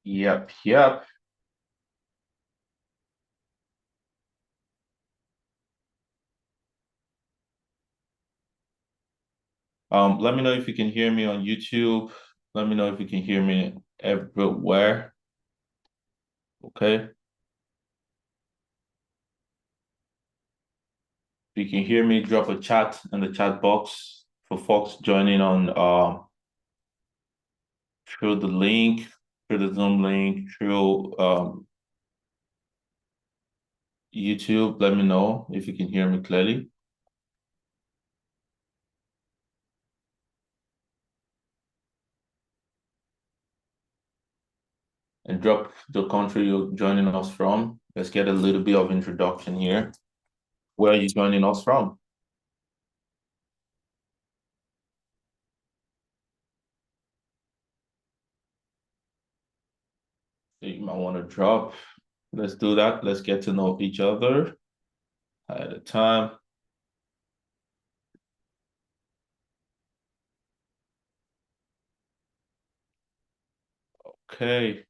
Yep. Let me know if you can hear me on YouTube. Let me know if you can hear me everywhere. Okay. If you can hear me, drop a chat in the chat box for folks joining on through the link, through the Zoom link, through YouTube. Let me know if you can hear me clearly. And drop the country you're joining us from. Let's get a little bit of introduction here. Where are you joining us from? You might want to drop. Let's do that. Let's get to know each other at a time. Okay.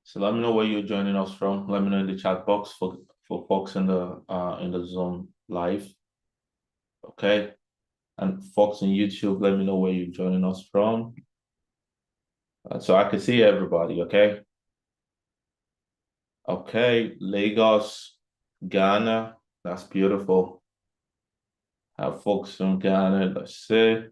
So let me know where you're joining us from. Let me know in the chat box for folks in the Zoom live. Okay. And folks in YouTube, let me know where you're joining us from. So I can see everybody, okay? Okay, Lagos, Ghana. That's beautiful. Have folks from Ghana, let's see.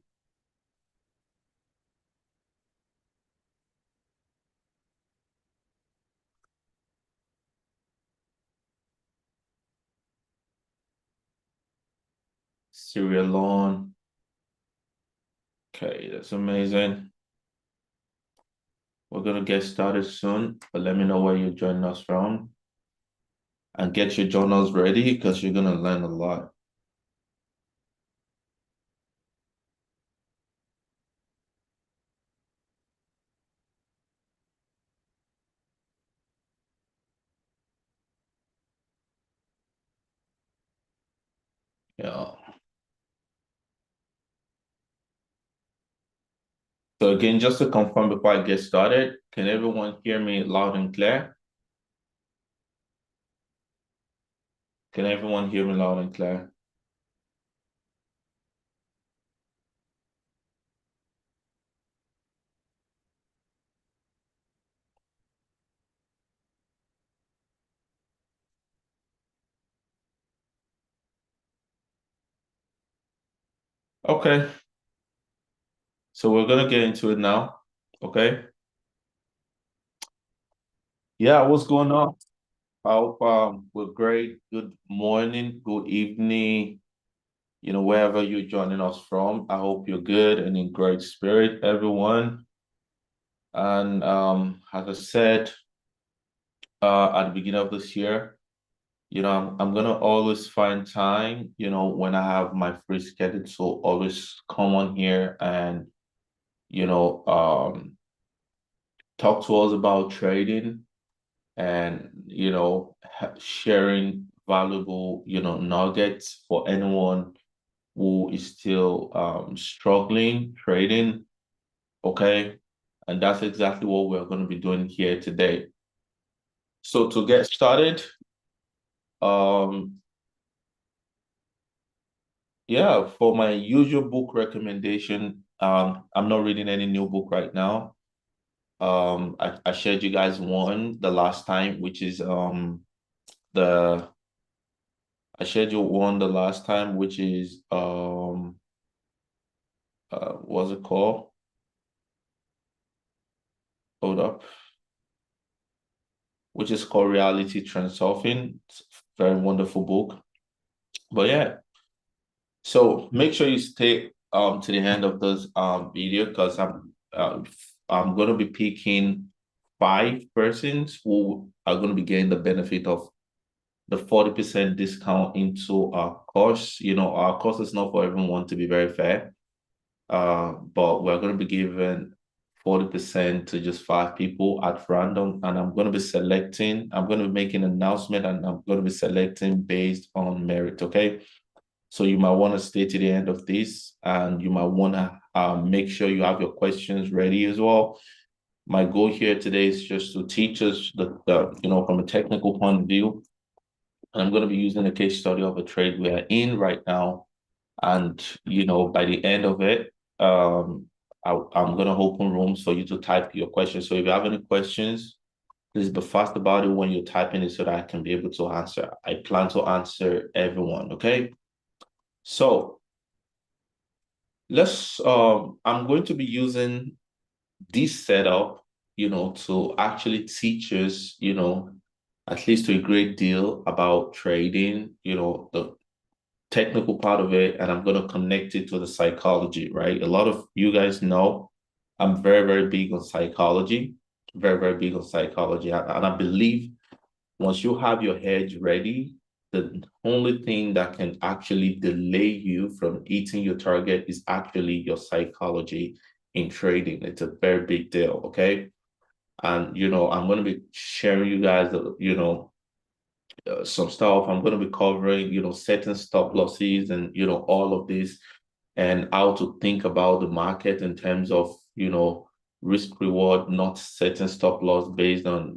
Sierra Leone. Okay, that's amazing. We're gonna get started soon, but let me know where you're joining us from. And get your journals ready because you're gonna learn a lot. Yeah. So again, just to confirm before I get started, can everyone hear me loud and clear? Can everyone hear me loud and clear? Okay. So we're gonna get into it now. Okay. Yeah, what's going on? I hope we're great. Good morning, good evening, wherever you're joining us from. I hope you're good and in great spirit, everyone. And as I said at the beginning of this year, I'm gonna always find time, when I have my free schedule, so always come on here and you know um talk to us about trading and sharing valuable nuggets for anyone who is still struggling trading. Okay, and that's exactly what we're going to be doing here today. So to get started, um yeah, for my usual book recommendation, I'm not reading any new book right now. I shared you guys one the last time, which is the I shared you one the last time, which is what's it called? Hold up. Which is called Reality Transurfing. It's a very wonderful book. But yeah, so make sure you stay to the end of this video because I'm gonna be picking 5 persons who are gonna be getting the benefit of the 40% discount into our course. Our course is not for everyone, to be very fair. But we're going to be giving 40% to just 5 people at random, and I'm going to be making an announcement, and I'm going to be selecting based on merit. Okay. So you might want to stay to the end of this, and you might want to make sure you have your questions ready as well. My goal here today is just to teach us from a technical point of view. And I'm going to be using a case study of a trade we are in right now. And, by the end of it, I'm going to open rooms for you to type your questions. So if you have any questions, please be fast about it when you're typing it so that I can be able to answer. I plan to answer everyone, okay? So I'm going to be using this setup, to actually teach us, at least to a great deal about trading, the technical part of it, and I'm going to connect it to the psychology, right? A lot of you guys know I'm very, very big on psychology, very, very big on psychology. And I believe once you have your hedge ready, the only thing that can actually delay you from hitting your target is actually your psychology in trading. It's a very big deal, okay? And, I'm going to be sharing you guys, some stuff. I'm going to be covering, certain stop losses and, all of this and how to think about the market in terms of, risk reward, not setting stop loss based on,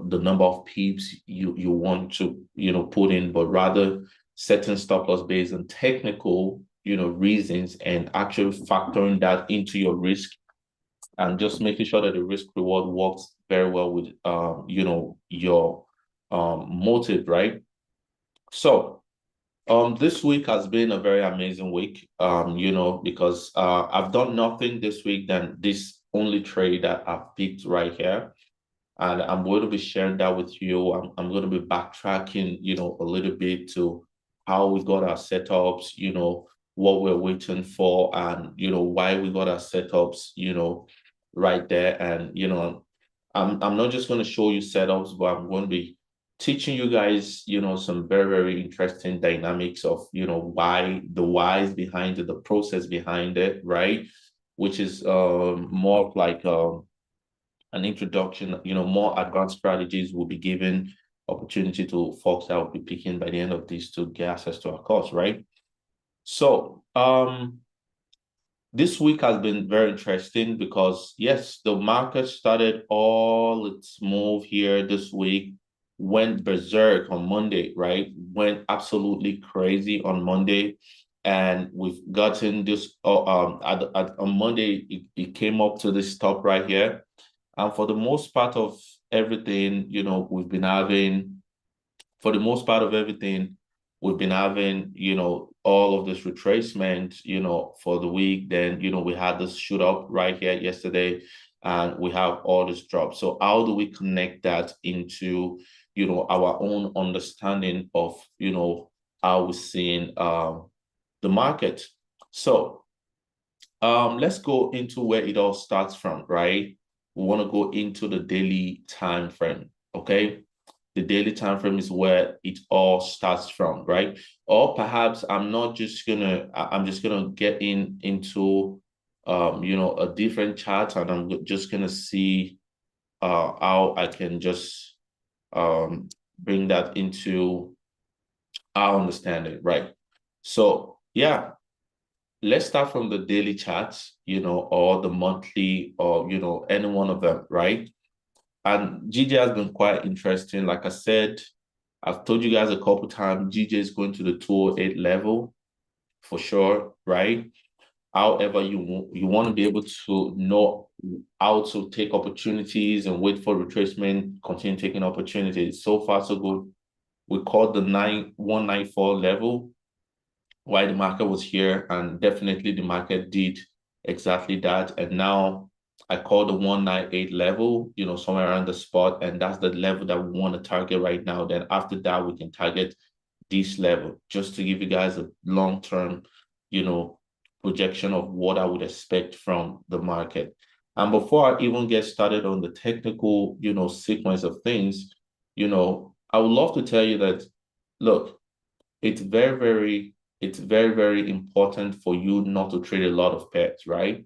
the number of pips you want to, put in, but rather setting stop loss based on technical, reasons and actually factoring that into your risk and just making sure that the risk reward works very well with, your motive, right? So this week has been a very amazing week, because I've done nothing this week than this only trade that I've picked right here. And I'm going to be sharing that with you. I'm going to be backtracking, a little bit to how we got our setups, what we're waiting for, and, why we got our setups, right there. And, I'm not just going to show you setups, but I'm going to be teaching you guys, some very, very interesting dynamics of, why the whys behind it, the process behind it, right? Which is more of like an introduction, more advanced strategies will be given opportunity to folks that will be picking by the end of this to get access to our course, right? So this week has been very interesting because yes, the market started all its move here this week, went berserk on Monday, right? Went absolutely crazy on Monday. And we've gotten this on Monday, it came up to this top right here. And for the most part of everything, we've been having, for the most part of everything, we've been having, all of this retracement, for the week. Then, we had this shoot up right here yesterday, and we have all this drop. So how do we connect that into, our own understanding of, how we're seeing the market? So let's go into where it all starts from, right? We want to go into the daily time frame, okay? The daily time frame is where it all starts from, right? Or perhaps I'm just gonna get into a different chart, and I'm just gonna see how I can just bring that into our understanding, right? So yeah, let's start from the daily charts, or the monthly, or any one of them, right? And GJ has been quite interesting. Like I said, I've told you guys a couple times, GJ is going to the 208 level for sure, right? However, you want to be able to know how to take opportunities and wait for retracement, continue taking opportunities. So far, so good. We called the 194 level why the market was here, and definitely the market did exactly that. And now I call the 198 level, somewhere around the spot, and that's the level that we want to target right now. Then after that, we can target this level, just to give you guys a long-term, projection of what I would expect from the market. And before I even get started on the technical, sequence of things, I would love to tell you that, look, it's very, very very important for you not to trade a lot of pairs, right?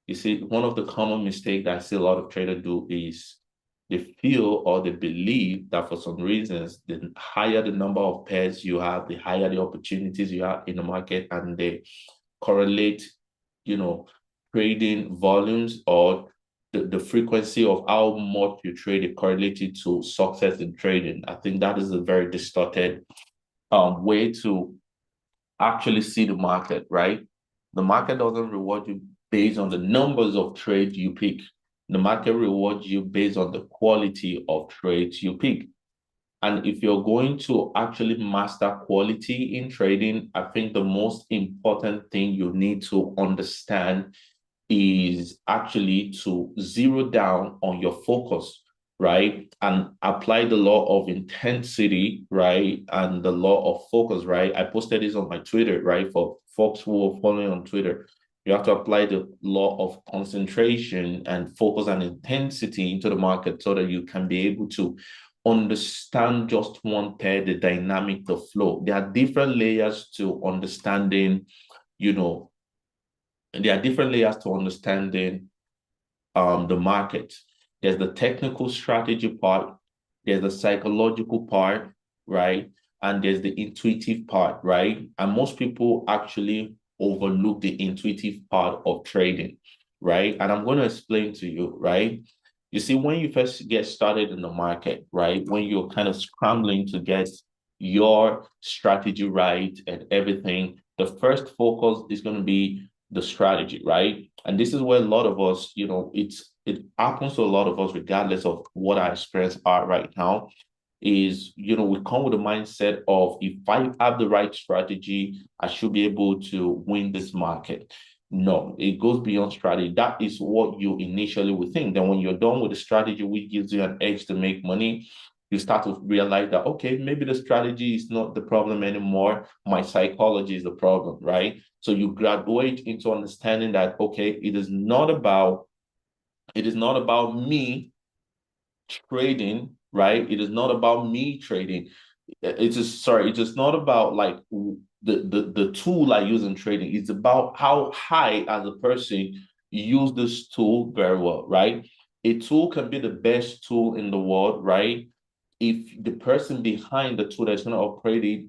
You see, one of the common mistakes that I see a lot of traders do is they feel or they believe that for some reasons, the higher the number of pairs you have, the higher the opportunities you have in the market, and they correlate, trading volumes or the frequency of how much you trade it correlated to success in trading. I think that is a very distorted way to actually see the market, right? The market doesn't reward you based on the numbers of trades you pick. The market rewards you based on the quality of trades you pick. And if you're going to actually master quality in trading, I think the most important thing you need to understand is actually to zero down on your focus, right? And apply the law of intensity, right? And the law of focus, right? I posted this on my Twitter, right? For folks who are following on Twitter, you have to apply the law of concentration and focus and intensity into the market so that you can be able to understand just one pair, the dynamic, the flow. There are different layers to understanding, you know, there are different layers to understanding the market. There's the technical strategy part, there's the psychological part, right? And there's the intuitive part, right? And most people actually overlook the intuitive part of trading, right? And I'm going to explain to you, right? You see, when you first get started in the market, right? When you're kind of scrambling to get your strategy right and everything, the first focus is going to be the strategy, right? And this is where a lot of us, it happens to a lot of us, regardless of what our experience are right now, is, we come with a mindset of, if I have the right strategy, I should be able to win this market. No, it goes beyond strategy. That is what you initially would think. Then when you're done with the strategy, which gives you an edge to make money, you start to realize that, okay, maybe the strategy is not the problem anymore. My psychology is the problem, right? So you graduate into understanding that, okay, it is not about me trading, right? It is not about me trading. It is not about like the tool I use in trading. It's about how high as a person use this tool very well, right? A tool can be the best tool in the world, right? If the person behind the tool that's going to operate it,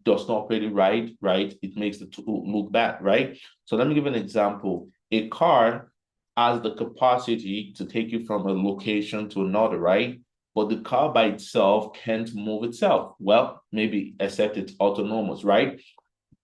does not operate it right, it makes the tool look bad, right? So let me give an example. A car has the capacity to take you from a location to another, right? But the car by itself can't move itself. Well, maybe except it's autonomous, right?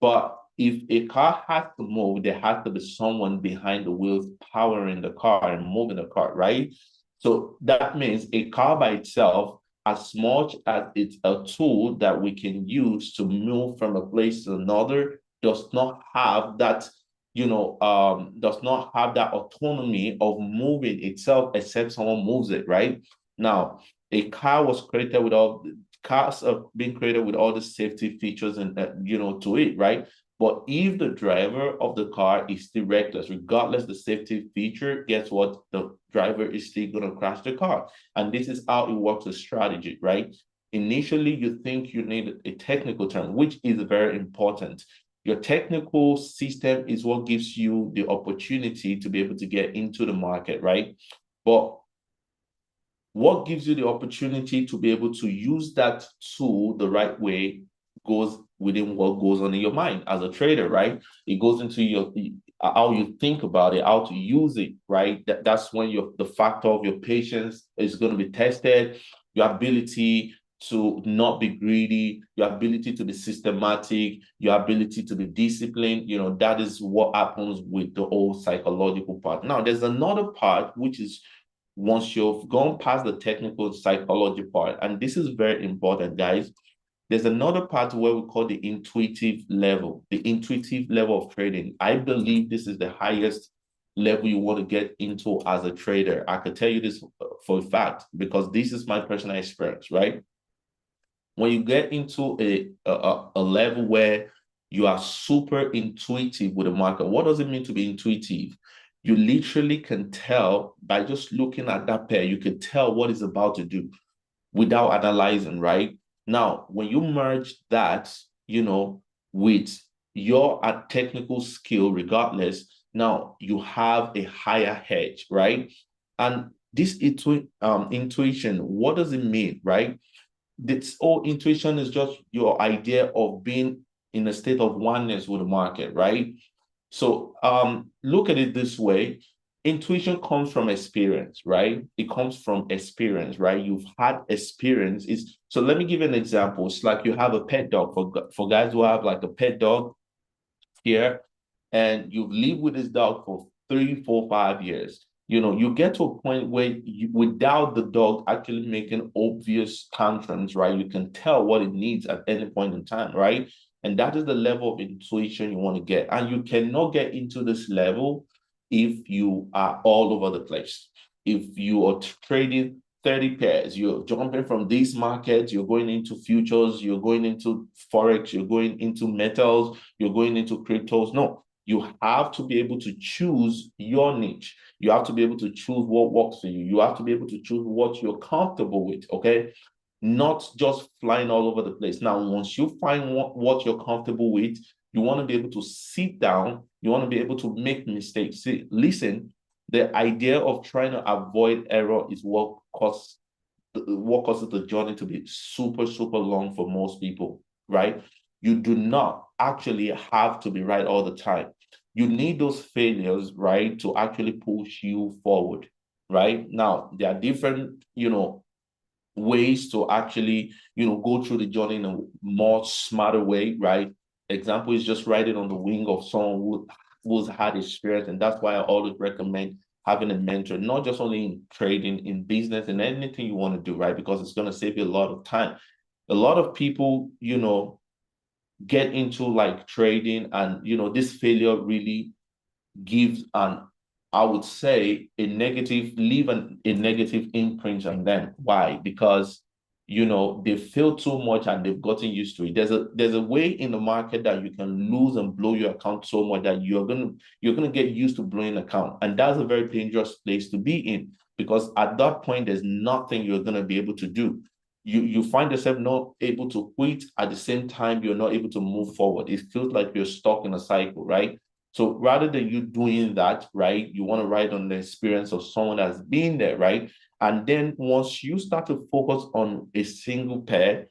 But if a car has to move, there has to be someone behind the wheels powering the car and moving the car, right? So that means a car by itself, as much as it's a tool that we can use to move from a place to another, does not have that, does not have that autonomy of moving itself except someone moves it, right? Now, a car was created with all cars have been created with all the safety features and to it, right? But if the driver of the car is still reckless, regardless the safety feature, guess what? The driver is still going to crash the car. And this is how it works with strategy, right? Initially, you think you need a technical term, which is very important. Your technical system is what gives you the opportunity to be able to get into the market, right? But what gives you the opportunity to be able to use that tool the right way goes within what goes on in your mind as a trader, right? It goes into your how you think about it, how to use it, right? That's when the factor of your patience is going to be tested, your ability to not be greedy, your ability to be systematic, your ability to be disciplined. That is what happens with the whole psychological part. Now, there's another part, which is once you've gone past the technical psychology part, and this is very important, guys, there's another part where we call the intuitive level of trading. I believe this is the highest level you want to get into as a trader. I can tell you this for a fact, because this is my personal experience, right? When you get into a level where you are super intuitive with the market, what does it mean to be intuitive? You literally can tell by just looking at that pair, you can tell what it's about to do without analyzing, right? Now, when you merge that, with your technical skill, regardless, now you have a higher hedge, right? And This intuition, what does it mean, right? This whole intuition is just your idea of being in a state of oneness with the market, right? So look at it this way. Intuition comes from experience, right? It comes from experience, right? You've had experience. So let me give you an example. It's like you have a pet dog. For guys who have like a pet dog here, and you've lived with this dog for 3, 4, 5 years. You get to a point where without the dog actually making obvious tantrums, right? You can tell what it needs at any point in time, right? And that is the level of intuition you want to get. And you cannot get into this level if you are all over the place. If you are trading 30 pairs, you're jumping from these markets, you're going into futures, you're going into Forex, you're going into metals, you're going into cryptos. No, you have to be able to choose your niche. You have to be able to choose what works for you. You have to be able to choose what you're comfortable with, okay? Not just flying all over the place. Now, once you find what you're comfortable with, you want to be able to sit down. You want to be able to make mistakes. See, listen, the idea of trying to avoid error is what causes the journey to be super, super long for most people, right? You do not actually have to be right all the time. You need those failures, right, to actually push you forward, right? Now, there are different, ways to actually, go through the journey in a more smarter way, right? Example is just riding on the wing of someone who's had experience. And that's why I always recommend having a mentor, not just only in trading, in business, and anything you want to do, right? Because it's going to save you a lot of time. A lot of people, get into like trading, and this failure really gives I would say, leave a negative imprint on them. Why? Because they feel too much and they've gotten used to it. There's a way in the market that you can lose and blow your account so much that you're gonna get used to blowing account. And that's a very dangerous place to be in, because at that point there's nothing you're gonna be able to do. You find yourself not able to quit, at the same time you're not able to move forward. It feels like you're stuck in a cycle, right? So rather than you doing that, right, you want to ride on the experience of someone that's been there, right? And then once you start to focus on a single pair,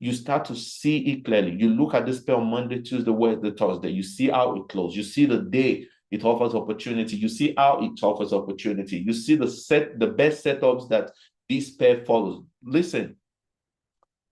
you start to see it clearly. You look at this pair on Monday, Tuesday, Wednesday, Thursday. You see how it closes. You see the day it offers opportunity. You see how it offers opportunity. You see the best setups that this pair follows. Listen,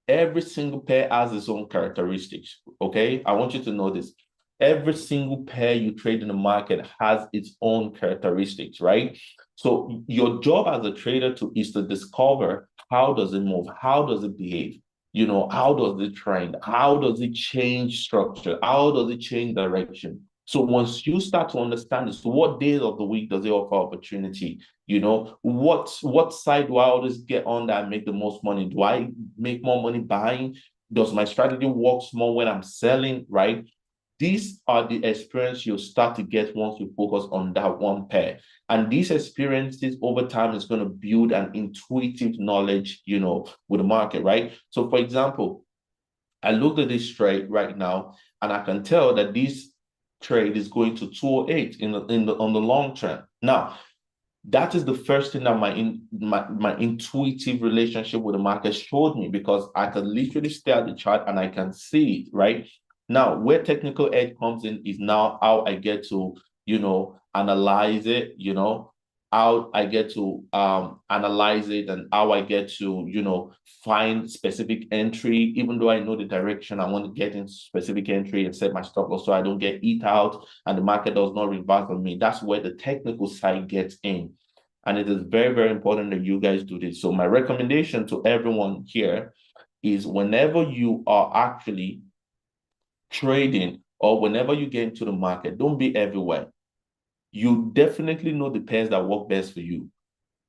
every single pair has its own characteristics, okay? I want you to know this. Every single pair you trade in the market has its own characteristics, right? So your job as a trader is to discover, how does it move? How does it behave? How does it trend? How does it change structure? How does it change direction? So once you start to understand this, what days of the week does it offer opportunity? What side do I always get on that and make the most money? Do I make more money buying? Does my strategy work more when I'm selling, right? These are the experience you'll start to get once you focus on that one pair. And these experiences over time is going to build an intuitive knowledge, with the market, right? So for example, I look at this trade right now, and I can tell that this trade is going to 208 on the long term. Now, that is the first thing that my intuitive relationship with the market showed me, because I can literally stare at the chart and I can see it, right? Now, where technical edge comes in is now how I get to, analyze it, how I get to analyze it, and how I get to, find specific entry, even though I know the direction I want to get in specific entry and set my stop loss so I don't get eat out and the market does not reverse on me. That's where the technical side gets in. And it is very, very important that you guys do this. So my recommendation to everyone here is, whenever you are actually trading or whenever you get into the market, don't be everywhere. You definitely know the pairs that work best for you.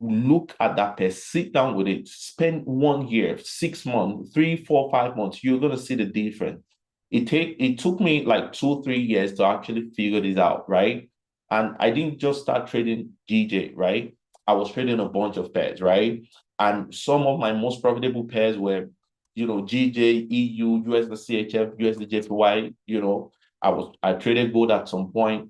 Look at that pair, sit down with it, spend 1 year, 6 months, 3, 4, 5 months. You're gonna see the difference. It took me like 2, 3 years to actually figure this out, right? And I didn't just start trading GJ, right? I was trading a bunch of pairs, right? And some of my most profitable pairs were, GJ, EU, USD CHF, USD JPY. I traded gold at some point.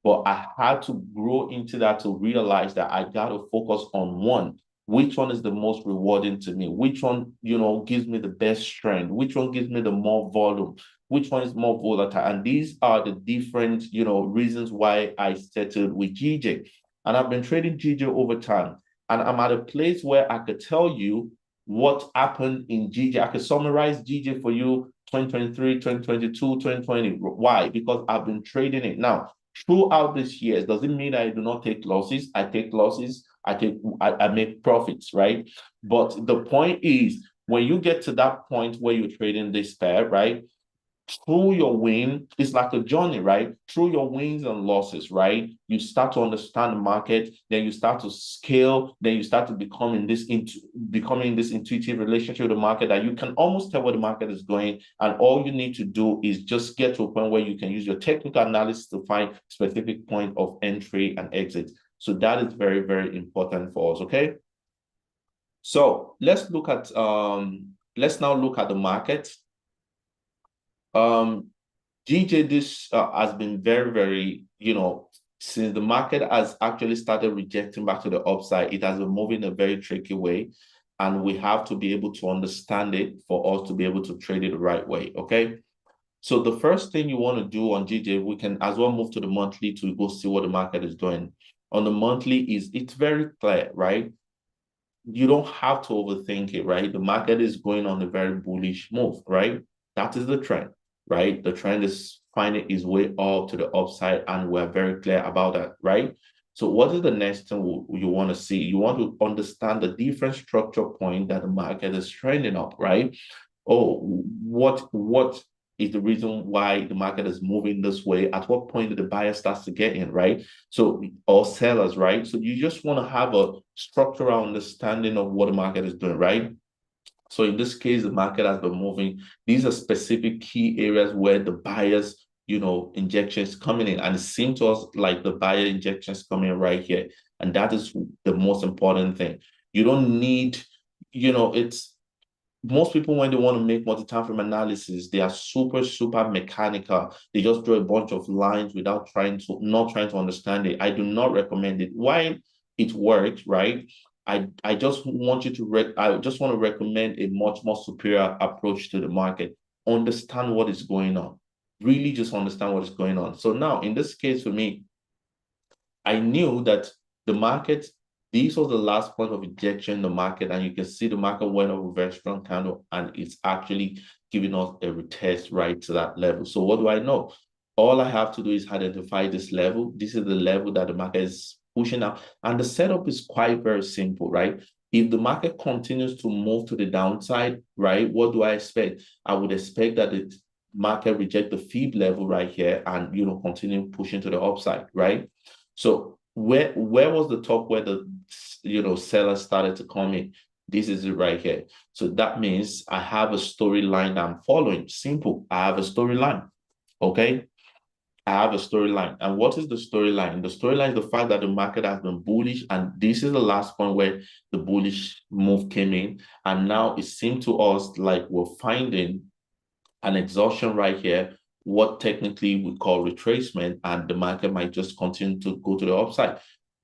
But I had to grow into that to realize that I got to focus on one. Which one is the most rewarding to me? Which one, gives me the best strength? Which one gives me the more volume? Which one is more volatile? And these are the different, reasons why I settled with GJ. And I've been trading GJ over time. And I'm at a place where I could tell you what happened in GJ. I could summarize GJ for you 2023, 2022, 2020. Why? Because I've been trading it. Now, throughout this year, does it mean I do not take losses? I take losses. I make profits, right? But the point is, when you get to that point where you're trading this pair, right? Through your win, it's like a journey, right? Through your wins and losses, right? You start to understand the market, then you start to scale, then you start to becoming this intuitive relationship with the market that you can almost tell where the market is going. And all you need to do is just get to a point where you can use your technical analysis to find specific point of entry and exit. So that is very, very important for us. Okay. So let's now look at the market. GJ, this has been very, very, since the market has actually started rejecting back to the upside, it has been moving a very tricky way. And we have to be able to understand it for us to be able to trade it the right way. Okay. So the first thing you want to do on GJ, we can as well move to the monthly to go see what the market is doing. On the monthly it's very clear, right? You don't have to overthink it, right? The market is going on a very bullish move, right? That is the trend, right? The trend is finding its way up to the upside, and we're very clear about that, right? So what is the next thing you want to see? You want to understand the different structure point that the market is trending up, right? Oh, what is the reason why the market is moving this way? At what point did the buyer starts to get in, right? So, or sellers, right? So you just want to have a structural understanding of what the market is doing, right? So in this case, the market has been moving. These are specific key areas where the buyers, injections coming in. And it seems to us like the buyer injections coming right here. And that is the most important thing. You don't need, it's most people, when they want to make multi-time frame analysis, they are super, super mechanical. They just draw a bunch of lines without not trying to understand it. I do not recommend it. Why it works, right? I just want I just want to recommend a much more superior approach to the market. Understand what is going on. Really just understand what is going on. So now, in this case for me, I knew that the market, this was the last point of injection in the market, and you can see the market went up a very strong candle, and it's actually giving us a retest right to that level. So what do I know? All I have to do is identify this level. This is the level that the market is pushing out, and the setup is quite very simple, right? If the market continues to move to the downside, right, what do I expect? I would expect that the market reject the fib level right here and, continue pushing to the upside, right? So where was the top where the sellers started to come in? This is it right here. So that means I have a storyline I'm following. Simple. I have a storyline. Okay. I have a storyline. And what is the storyline? The storyline is the fact that the market has been bullish. And this is the last point where the bullish move came in. And now it seems to us like we're finding an exhaustion right here, what technically we call retracement, and the market might just continue to go to the upside.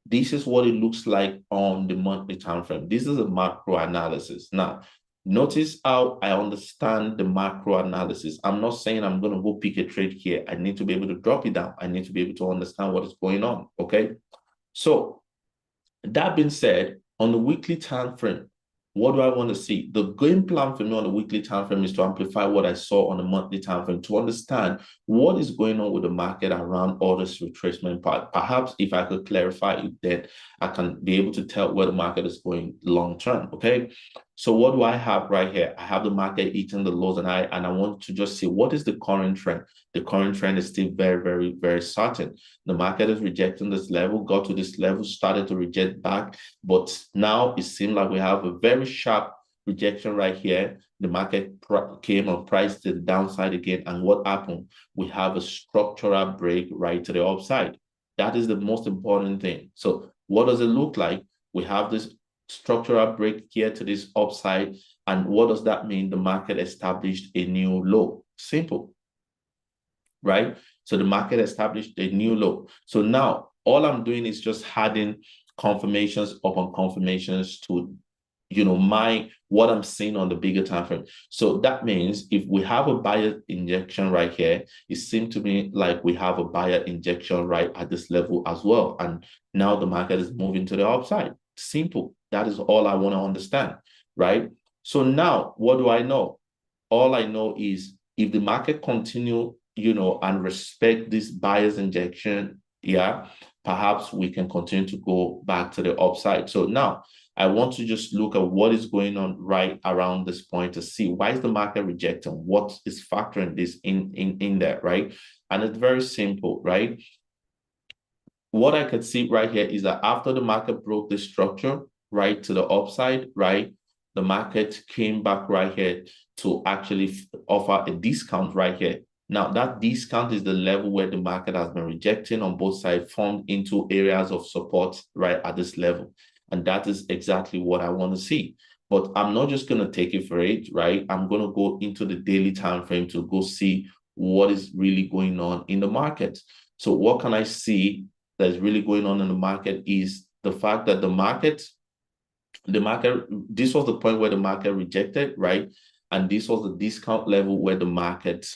This is what it looks like on the monthly time frame. This is a macro analysis. Now, notice how I understand the macro analysis. I'm not saying I'm going to go pick a trade here. I need to be able to drop it down. I need to be able to understand what is going on. Okay. So that being said, on the weekly time frame, what do I want to see? The game plan for me on the weekly time frame is to amplify what I saw on the monthly time frame to understand what is going on with the market around all this retracement part. Perhaps if I could clarify it, then I can be able to tell where the market is going long term. Okay. So what do I have right here? I have the market eating the lows, and I want to just see what is the current trend. The current trend is still very, very, very certain. The market is rejecting this level, got to this level, started to reject back, but now it seems like we have a very sharp rejection right here. The market came and priced to the downside again, and what happened? We have a structural break right to the upside. That is the most important thing. So what does it look like? We have this structural break here to this upside, and what does that mean? The market established a new low. Simple. Right? So the market established a new low. So now all I'm doing is just adding confirmations upon confirmations to what I'm seeing on the bigger time frame. So that means if we have a buyer injection right here, it seems to me like we have a buyer injection right at this level as well. And now the market is moving to the upside. Simple. That is all I want to understand, right? So now what do I know? All I know is if the market continue, and respect this buyer's injection, perhaps we can continue to go back to the upside. So now I want to just look at what is going on right around this point to see why is the market rejecting, what is factoring this in there, right? And it's very simple, right? What I could see right here is that after the market broke the structure, right, to the upside, right, the market came back right here to actually offer a discount right here. Now, that discount is the level where the market has been rejecting on both sides, formed into areas of support right at this level. And that is exactly what I want to see. But I'm not just going to take it for it, right? I'm going to go into the daily time frame to go see what is really going on in the market. So what can I see that's really going on in the market is the fact that the market, this was the point where the market rejected, right? And this was the discount level where the market,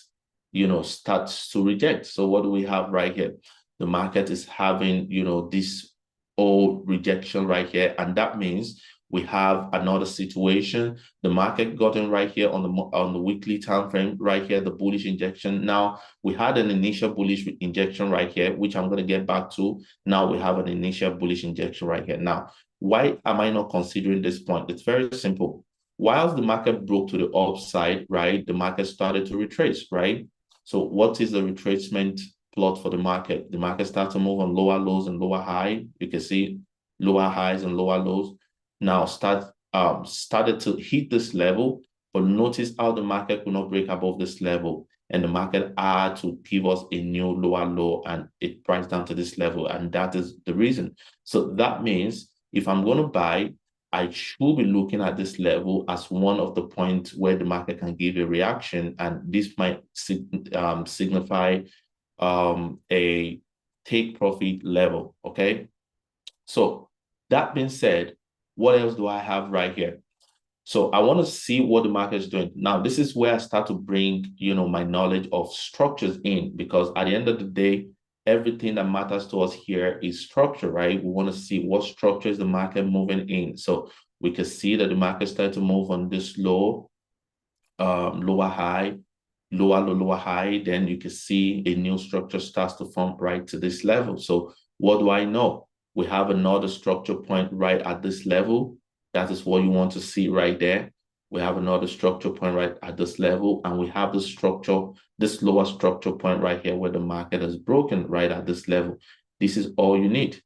starts to reject. So what do we have right here? The market is having, this old rejection right here. And that means we have another situation. The market got in right here on the weekly time frame, right here, the bullish injection. Now we had an initial bullish injection right here, which I'm going to get back to. Now we have an initial bullish injection right here. Now, why am I not considering this point? It's very simple. Whilst the market broke to the upside, right, the market started to retrace, right? So what is the retracement plot for the market? The market started to move on lower lows and lower high. You can see lower highs and lower lows. Now started to hit this level, but notice how the market could not break above this level. And the market had to give us a new lower low and it priced down to this level. And that is the reason. So that means if I'm going to buy, I should be looking at this level as one of the points where the market can give a reaction. And this might signify a take profit level, okay? So that being said, what else do I have right here? So I want to see what the market is doing. Now, this is where I start to bring, my knowledge of structures in, because at the end of the day, everything that matters to us here is structure, right? We want to see what structure is the market moving in. So we can see that the market started to move on this low, lower high, lower low, lower high. Then you can see a new structure starts to form right to this level. So what do I know? We have another structure point right at this level. That is what you want to see right there. We have another structure point right at this level, and we have the structure, this lower structure point right here where the market has broken right at this level. This is all you need,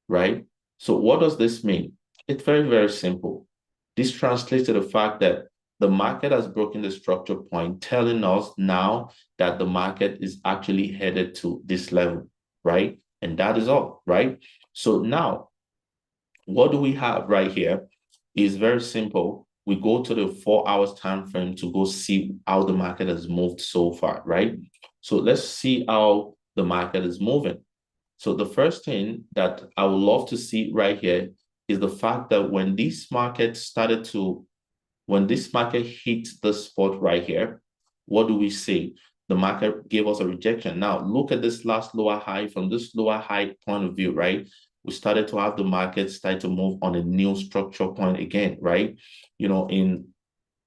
right? So what does this mean? It's very, very simple. This translates to the fact that the market has broken the structure point, telling us now that the market is actually headed to this level, right? And that is all, right? So now, what do we have right here? Is very simple. We go to the 4 hours time frame to go see how the market has moved so far, right? So let's see how the market is moving. So the first thing that I would love to see right here is the fact that when this market hit the spot right here, what do we see? The market gave us a rejection. Now look at this last lower high. From this lower high point of view, right? We started to have the market start to move on a new structure point again, right? In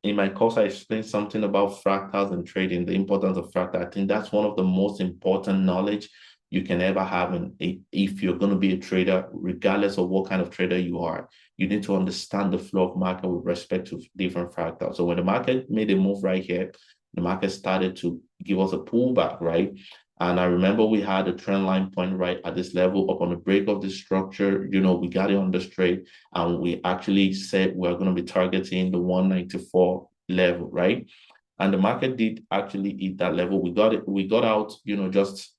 my course, I explained something about fractals and trading, the importance of fractal. I think that's one of the most important knowledge you can ever have. And if you're going to be a trader, regardless of what kind of trader you are, you need to understand the flow of market with respect to different fractals. So when the market made a move right here, the market started to give us a pullback, right? And I remember we had a trend line point right at this level. Upon the break of this structure, we got it on the straight, and we actually said we're going to be targeting the 194 level, right? And the market did actually hit that level. We got out, just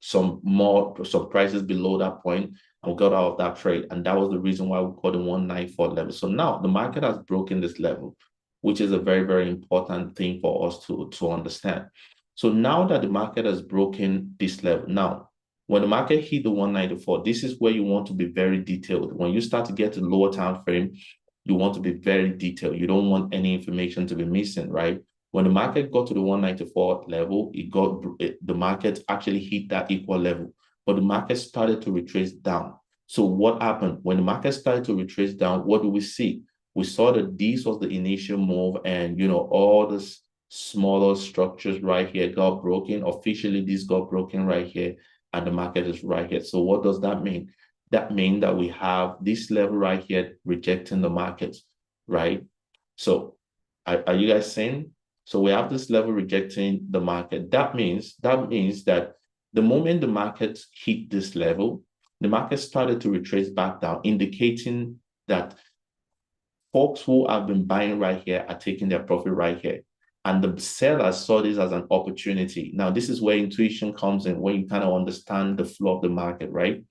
some prices below that point, and we got out of that trade. And that was the reason why we called the 194 level. So now the market has broken this level, which is a very, very important thing for us to understand. So now that the market has broken this level, now when the market hit the 194, this is where you want to be very detailed. When you start to get to lower time frame, you want to be very detailed. You don't want any information to be missing, right? When the market got to the 194 level, the market actually hit that equal level, but the market started to retrace down. So what happened? When the market started to retrace down, what do we see? We saw that this was the initial move, and all this smaller structures right here got broken. Officially, this got broken right here, and the market is right here. So what does that mean? That means that we have this level right here rejecting the market, right? So are you guys seeing? So we have this level rejecting the market. That means that the moment the market hit this level, the market started to retrace back down, indicating that folks who have been buying right here are taking their profit right here. And the sellers saw this as an opportunity. Now, this is where intuition comes in, where you kind of understand the flow of the market, right?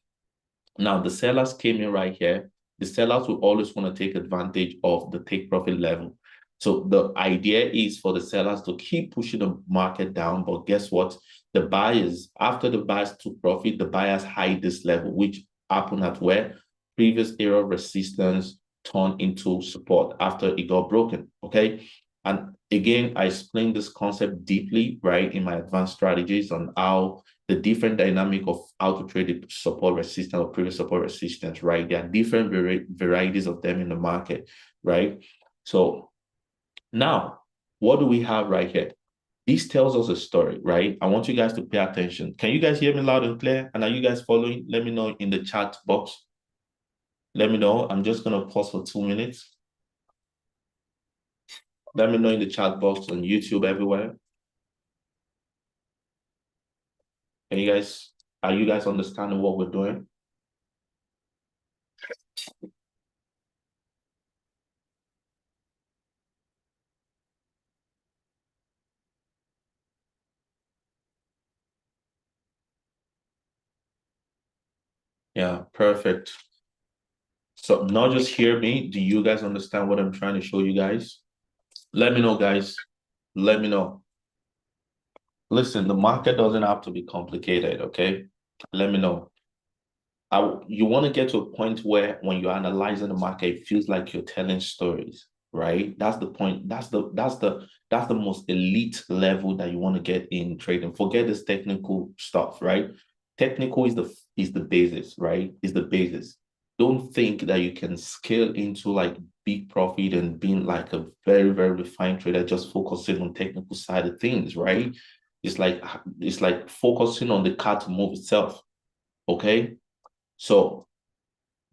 Now, the sellers came in right here. The sellers will always want to take advantage of the take profit level. So the idea is for the sellers to keep pushing the market down. But guess what? The buyers, after the buyers took profit, the buyers hide this level, which happened at where previous era resistance turned into support after it got broken. Okay. And again, I explained this concept deeply, right, in my advanced strategies on how the different dynamic of how to trade the support resistance or previous support resistance, right? There are different varieties of them in the market, right? So now, what do we have right here? This tells us a story, right? I want you guys to pay attention. Can you guys hear me loud and clear? And are you guys following? Let me know in the chat box. Let me know. I'm just going to pause for 2 minutes. Let me know in the chat box on YouTube everywhere. Are you guys understanding what we're doing? Yeah, perfect. So not just hear me, do you guys understand what I'm trying to show you guys? Let me know, guys. Let me know. Listen, the market doesn't have to be complicated, okay? Let me know. You want to get to a point where when you're analyzing the market, it feels like you're telling stories, right? That's the point. That's the most elite level that you want to get in trading. Forget this technical stuff, right? Technical is the basis, right? Is the basis. Don't think that you can scale into like big profit and being like a very, very refined trader, just focusing on technical side of things, right? It's like focusing on the car to move itself. Okay. So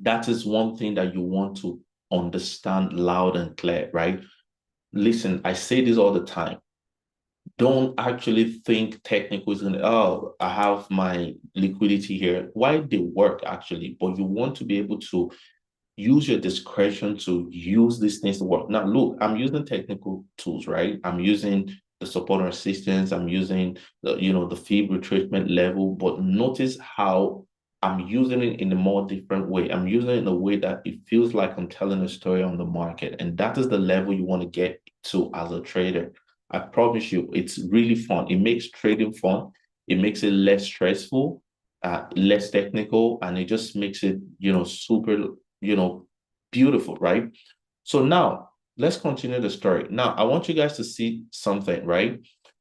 that is one thing that you want to understand loud and clear, right? Listen, I say this all the time. Don't actually think technical is gonna, oh, I have my liquidity here. Why they work actually, but you want to be able to use your discretion to use these things to work. Now, look, I'm using technical tools, right? I'm using the support and resistance. I'm using the fib retracement level, but notice how I'm using it in a more different way. I'm using it in a way that it feels like I'm telling a story on the market. And that is the level you want to get to as a trader. I promise you, it's really fun. It makes trading fun. It makes it less stressful, less technical, and it just makes it, super beautiful, right? So now let's continue the story. Now, I want you guys to see something, right?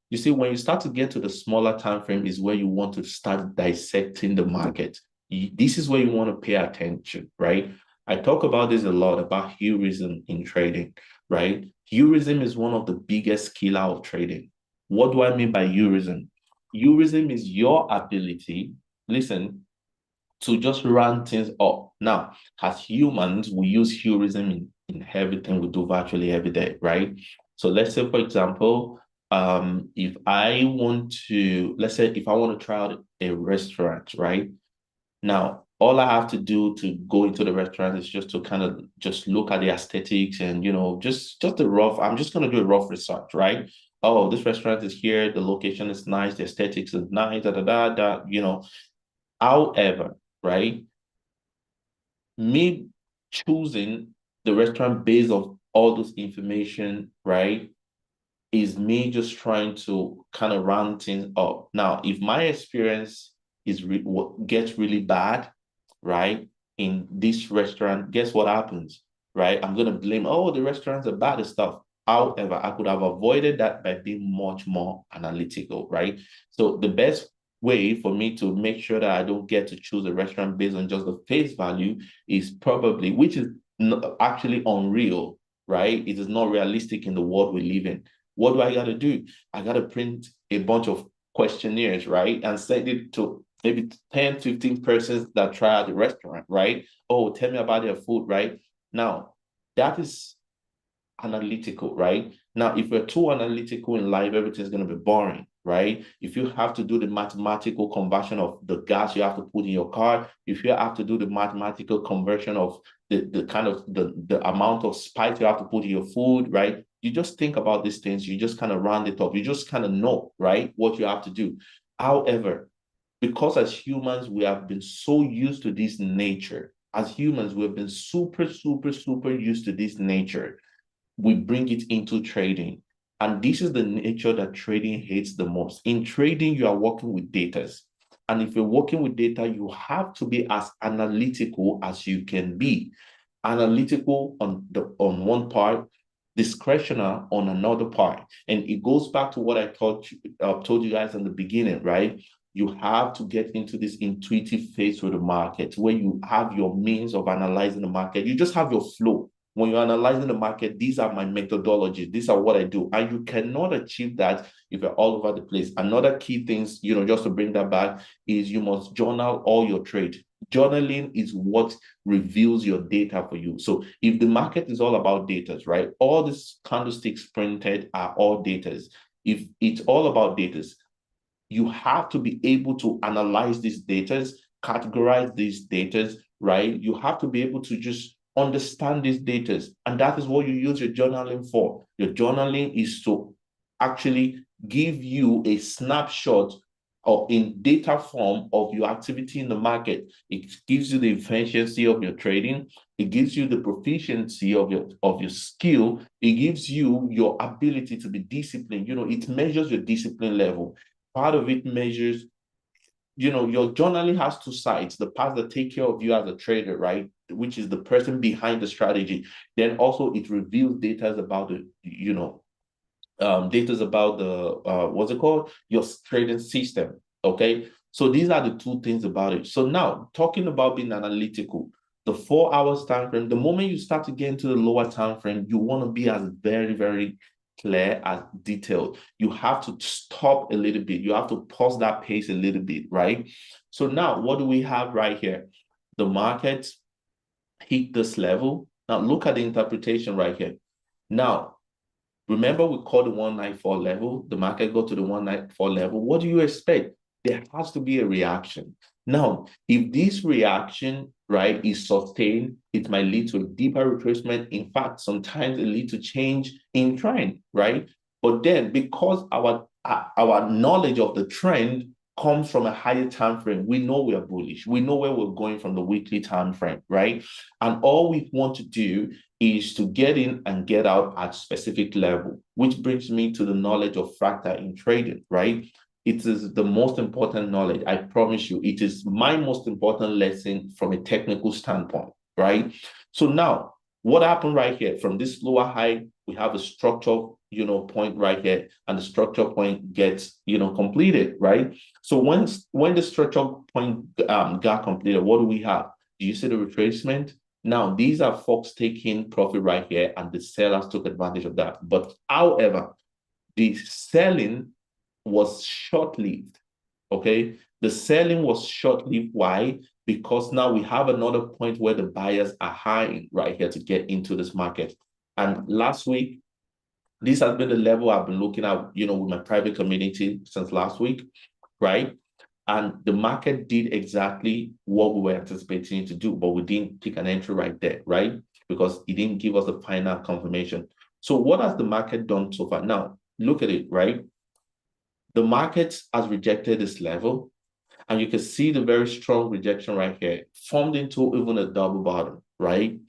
You see, when you start to get to the smaller time frame is where you want to start dissecting the market. This is where you want to pay attention, right? I talk about this a lot about heurism in trading, right? Heurism is one of the biggest killer of trading. What do I mean by heurism? Heurism is your ability, listen, to just round things up. Now, as humans, we use heurism in everything we do virtually every day, right? So let's say, for example, if I want to, let's say if I want to try out a restaurant, right? Now, all I have to do to go into the restaurant is just to kind of just look at the aesthetics and, just the rough, I'm just going to do a rough research, right? Oh, this restaurant is here. The location is nice. The aesthetics is nice, However, right, me choosing the restaurant based on all this information, right, is me just trying to kind of round things up. Now, if my experience gets really bad, right, in this restaurant, guess what happens, right? I'm going to blame, oh, the restaurants are bad and stuff. However, I could have avoided that by being much more analytical, right? So the best way for me to make sure that I don't get to choose a restaurant based on just the face value is probably, which is actually unreal, right? It is not realistic in the world we live in. What do I got to do? I got to print a bunch of questionnaires, right? And send it to maybe 10, 15 persons that try at the restaurant, right? Oh, tell me about their food, right? Now, that is analytical, right? Now, if we're too analytical in life, everything's going to be boring, right? If you have to do the mathematical conversion of the gas you have to put in your car, if you have to do the mathematical conversion of the kind of the amount of spice you have to put in your food, right? You just think about these things, you just kind of round it up, you just kind of know, right, what you have to do. However, because as humans, we have been so used to this nature. As humans, we have been super, super, super used to this nature. We bring it into trading. And this is the nature that trading hates the most. In trading, you are working with data. And if you're working with data, you have to be as analytical as you can be. Analytical on one part, discretionary on another part. And it goes back to what I told you guys in the beginning, right? You have to get into this intuitive phase with the market where you have your means of analyzing the market. You just have your flow. When you're analyzing the market, these are my methodologies. These are what I do. And you cannot achieve that if you're all over the place. Another key things, just to bring that back, is you must journal all your trade. Journaling is what reveals your data for you. So if the market is all about data, right? All these candlesticks printed are all data. If it's all about data, you have to be able to analyze these data, categorize these data, right? You have to be able to just understand these data. And that is what you use your journaling for. Your journaling is to actually give you a snapshot or in data form of your activity in the market. It gives you the efficiency of your trading. It gives you the proficiency of your skill. It gives you your ability to be disciplined. It measures your discipline level. Part of it measures, your journaling has two sides: the part that take care of you as a trader, right? Which is the person behind the strategy. Then also it reveals data about the, data about the what's it called? Your trading system. Okay. So these are the two things about it. So now talking about being analytical, the 4 hours time frame, the moment you start to get into the lower time frame, you want to be as very, very clear, as detailed. You have to stop a little bit. You have to pause that pace a little bit, right? So now what do we have right here? The market hit this level. Now look at the interpretation right here. Now, remember, we called the 194 level. The market got to the 194 level. What do you expect? There has to be a reaction. Now, if this reaction, right, is sustained, it might lead to a deeper retracement. In fact, sometimes it leads to change in trend, right? But then, because our knowledge of the trend comes from a higher time frame, we know we are bullish. We know where we're going from the weekly time frame, right? And all we want to do is to get in and get out at specific level, which brings me to the knowledge of fractal in trading, right? It is the most important knowledge. I promise you, it is my most important lesson from a technical standpoint, right? So now, what happened right here? From this lower high, we have a structure, point right here, and the structure point gets, completed, right? So when the structure point got completed, what do we have? Do you see the retracement? Now, these are folks taking profit right here, and the sellers took advantage of that. But however, the selling was short-lived, okay? The selling was short-lived. Why? Because now we have another point where the buyers are high right here to get into this market. And last week, this has been the level I've been looking at, with my private community since last week, right? And the market did exactly what we were anticipating to do, but we didn't pick an entry right there, right? Because it didn't give us the final confirmation. So what has the market done so far? Now, look at it, right? The market has rejected this level, and you can see the very strong rejection right here, formed into even a double bottom, right?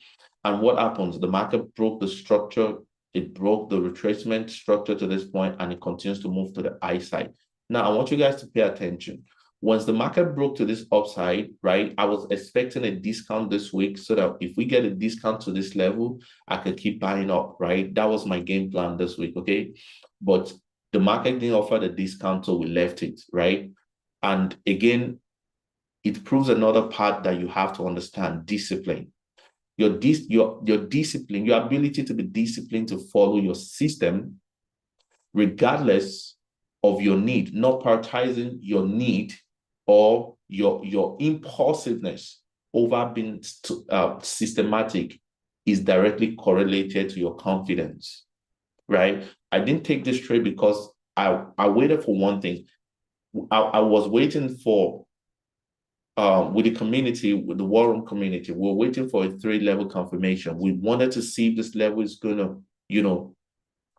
And what happens? The market broke the structure, It broke the retracement structure to this point, and it continues to move to the high side. Now, I want you guys to pay attention. Once the market broke to this upside, right, I was expecting a discount this week so that if we get a discount to this level, I could keep buying up, right? That was my game plan this week, okay? But the market didn't offer the discount, so we left it, right? And again, it proves another part that you have to understand: discipline. Your discipline, your ability to be disciplined to follow your system, regardless of your need, not prioritizing your need or your impulsiveness over being systematic, is directly correlated to your confidence, right? I didn't take this trade because I waited for one thing. I was waiting for with the community, with the war room community, we're waiting for a 3-level confirmation. We wanted to see if this level is going to,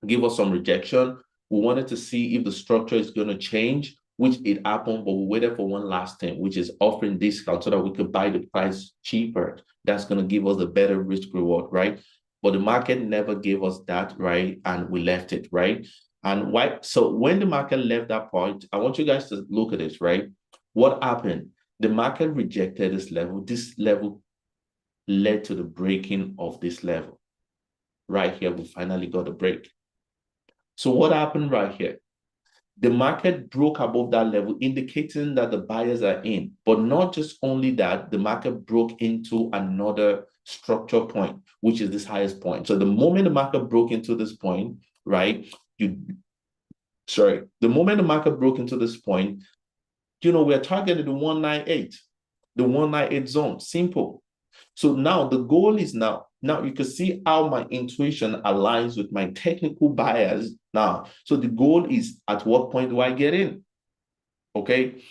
give us some rejection. We wanted to see if the structure is going to change, which it happened, but we waited for one last thing, which is offering discount so that we could buy the price cheaper. That's going to give us a better risk reward, right? But the market never gave us that, right? And we left it, right? And why? So when the market left that point, I want you guys to look at this, right? What happened? The market rejected this level. This level led to the breaking of this level. Right here, we finally got a break. So what happened right here? The market broke above that level, indicating that the buyers are in. But not just only that, the market broke into another structure point, which is this highest point. So the moment the market broke into this point, right, the moment the market broke into this point, we're targeting the 198 zone. Simple. So now the goal is now you can see how my intuition aligns with my technical bias now. So the goal is, at what point do I get in? Okay.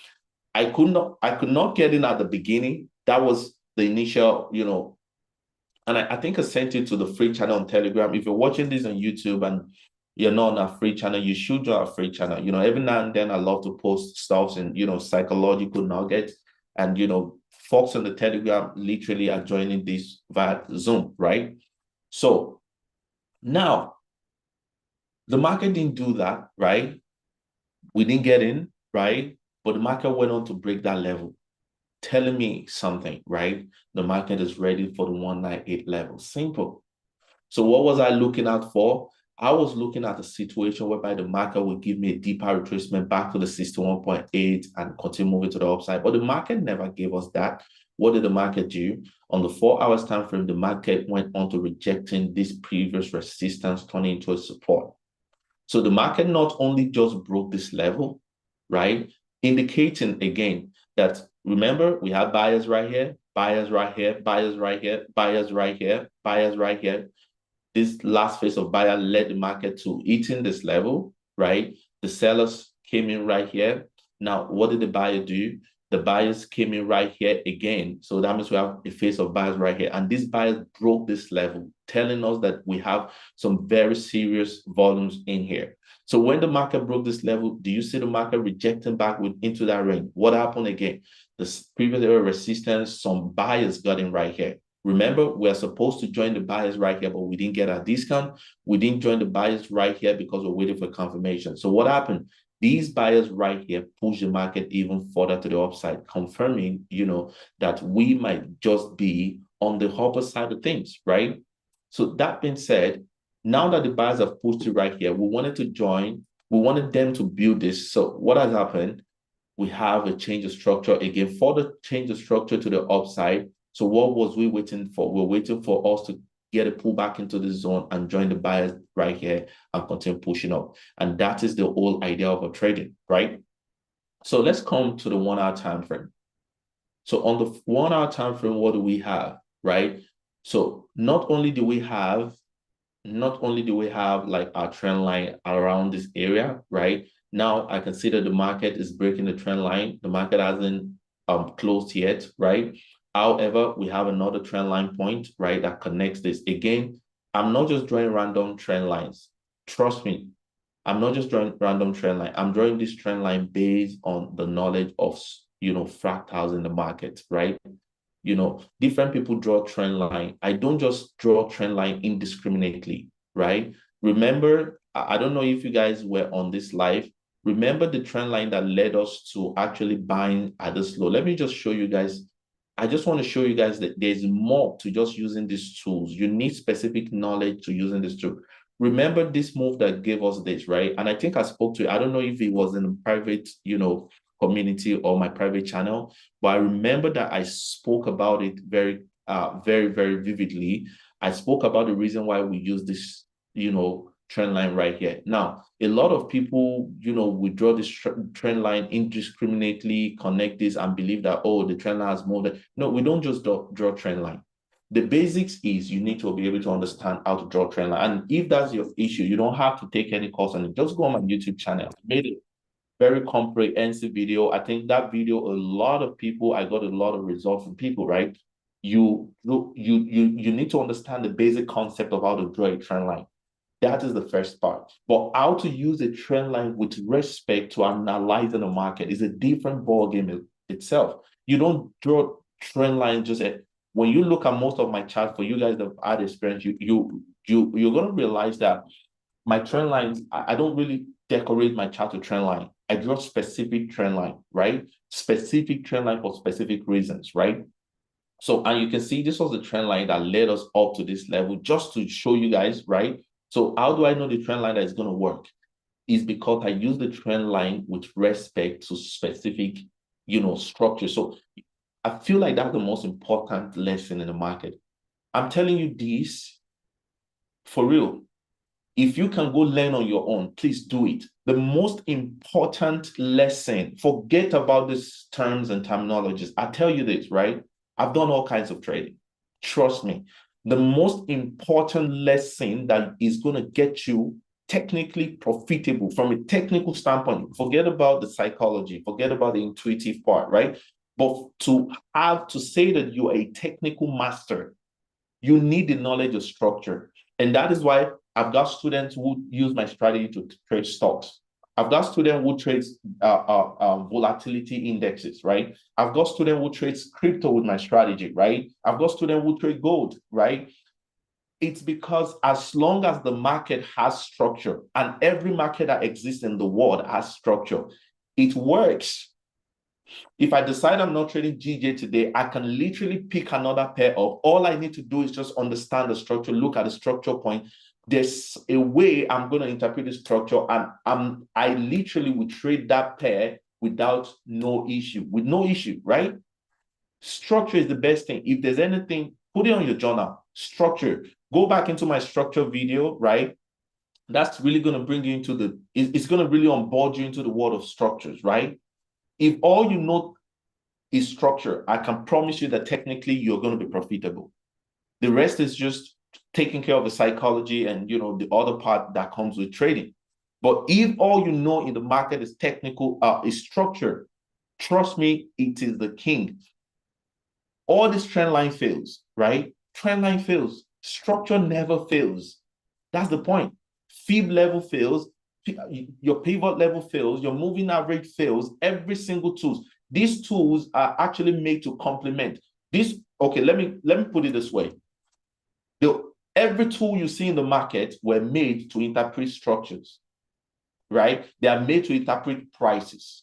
I could not get in at the beginning. That was the initial, and I think I sent it to the free channel on Telegram. If you're watching this on YouTube and you're not on a free channel, you should join a free channel. Every now and then I love to post stuff and, psychological nuggets. And, folks on the Telegram literally are joining this via Zoom, right? So now the market didn't do that, right? We didn't get in, right? But the market went on to break that level, telling me something, right? The market is ready for the 198 level. Simple. So what was I looking out for? I was looking at a situation whereby the market would give me a deeper retracement back to the 61.8 and continue moving to the upside. But the market never gave us that. What did the market do? On the 4 hours time frame, the market went on to rejecting this previous resistance, turning into a support. So the market not only just broke this level, right? Indicating again that, remember, we have buyers right here, buyers right here, buyers right here, buyers right here, buyers right here. This last phase of buyer led the market to hitting this level, right? The sellers came in right here. Now, what did the buyer do? The buyers came in right here again. So that means we have a phase of buyers right here. And these buyers broke this level, telling us that we have some very serious volumes in here. So when the market broke this level, do you see the market rejecting back into that range? What happened again? The previous area resistance, some buyers got in right here. Remember, we're supposed to join the buyers right here, but we didn't get our discount. We didn't join the buyers right here because we're waiting for confirmation. So what happened? These buyers right here push the market even further to the upside, confirming, that we might just be on the upper side of things, right? So that being said, now that the buyers have pushed it right here, we wanted to join. We wanted them to build this. So what has happened? We have a change of structure again, further change of structure to the upside. So what was we waiting for? We're waiting for us to get a pullback into the zone and join the buyers right here and continue pushing up. And that is the whole idea of trading, right? So let's come to the 1 hour time frame. So on the 1 hour time frame, what do we have, right? So not only do we have like our trend line around this area, right? Now I can see that the market is breaking the trend line. The market hasn't closed yet, right? However, we have another trend line point, right, that connects this. Again, I'm not just drawing random trend lines. Trust me, I'm not just drawing random trend line. I'm drawing this trend line based on the knowledge of, fractals in the market, right? Different people draw trend line. I don't just draw trend line indiscriminately, right? Remember, I don't know if you guys were on this live. Remember the trend line that led us to actually buying at this low. Let me just show you guys. I just want to show you guys that there's more to just using these tools. You need specific knowledge to using this tool. Remember this move that gave us this, right? And I think I spoke to it. I don't know if it was in a private, community or my private channel, but I remember that I spoke about it very, very vividly. I spoke about the reason why we use this, trend line right here. Now, a lot of people, withdraw this trend line indiscriminately, connect this and believe that, oh, the trend line has moved. No, we don't just draw trend line. The basics is you need to be able to understand how to draw trend line. And if that's your issue, you don't have to take any course on it. Just go on my YouTube channel. I made a very comprehensive video. I think that video, I got a lot of results from people, right? You need to understand the basic concept of how to draw a trend line. That is the first part. But how to use a trend line with respect to analyzing the market is a different ballgame itself. You don't draw trend line just when you look at most of my charts, for you guys that have had experience, you're gonna realize that my trend lines, I don't really decorate my chart to trend line. I draw specific trend line, right? Specific trend line for specific reasons, right? So, and you can see this was the trend line that led us up to this level, just to show you guys, right? So how do I know the trend line that is going to work? Is because I use the trend line with respect to specific, structure. So I feel like that's the most important lesson in the market. I'm telling you this for real. If you can go learn on your own, please do it. The most important lesson, forget about these terms and terminologies. I tell you this, right? I've done all kinds of trading. Trust me. The most important lesson that is going to get you technically profitable from a technical standpoint, forget about the psychology, forget about the intuitive part, right? But to say that you are a technical master, you need the knowledge of structure. And that is why I've got students who use my strategy to trade stocks. I've got students who trade volatility indexes, right? I've got students who trade crypto with my strategy, right? I've got students who trade gold, right? It's because as long as the market has structure, and every market that exists in the world has structure, it works. If I decide I'm not trading GJ today, I can literally pick another pair up. All I need to do is just understand the structure, look at the structure point. There's a way I'm going to interpret the structure, and I literally will trade that pair with no issue, right? Structure is the best thing. If there's anything, put it on your journal. Structure. Go back into my structure video, right? That's really going to bring you into it's going to really onboard you into the world of structures, right? If all you know is structure, I can promise you that technically you're going to be profitable. The rest is just taking care of the psychology and the other part that comes with trading. But if all you know in the market is technical, is structure, trust me, it is the king. All this trend line fails, right? Trend line fails. Structure never fails. That's the point. Fib level fails. Your pivot level fails. Your moving average fails. Every single tools. These tools are actually made to complement this. Okay, let me put it this way. Every tool you see in the market were made to interpret structures, right? They are made to interpret prices.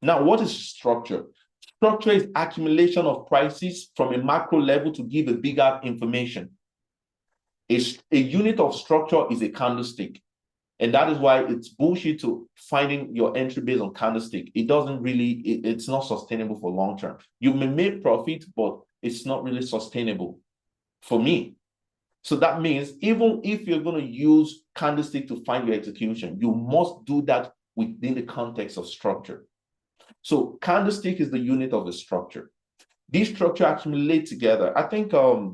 Now, what is structure? Structure is accumulation of prices from a macro level to give a bigger information. A unit of structure is a candlestick. And that is why it's bullshit to finding your entry based on candlestick. It doesn't really, it's not sustainable for long term. You may make profit, but it's not really sustainable for me. So that means even if you're going to use candlestick to find your execution, you must do that within the context of structure. So candlestick is the unit of the structure. These structure accumulate together. I think I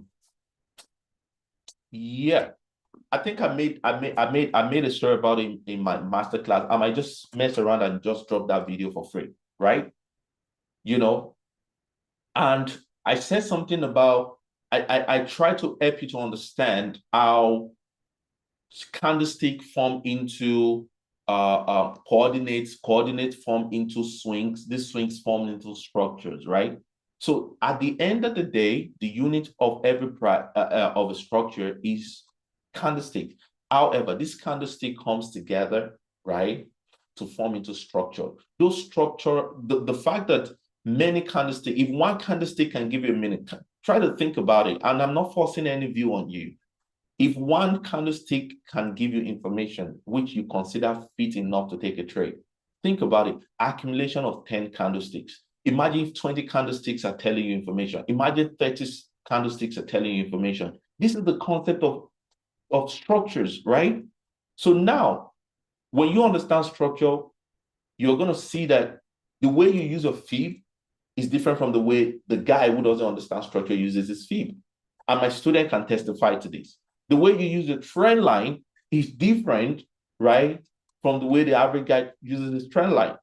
think I made a story about it in my masterclass. I might just mess around and just drop that video for free, right? And I said something about I try to help you to understand how candlestick form into coordinates form into swings. These swings form into structures, right? So at the end of the day, the unit of every of a structure is candlestick. However, this candlestick comes together, right, to form into structure. Those structure, the fact that many candlesticks, if one candlestick can give you a minute, try to think about it. And I'm not forcing any view on you. If one candlestick can give you information which you consider fit enough to take a trade, think about it. Accumulation of 10 candlesticks. Imagine if 20 candlesticks are telling you information. Imagine 30 candlesticks are telling you information. This is the concept of structures, right? So now, when you understand structure, you're going to see that the way you use a fib is different from the way the guy who doesn't understand structure uses his fib. And my student can testify to this. The way you use a trend line is different, right, from the way the average guy uses his trend line.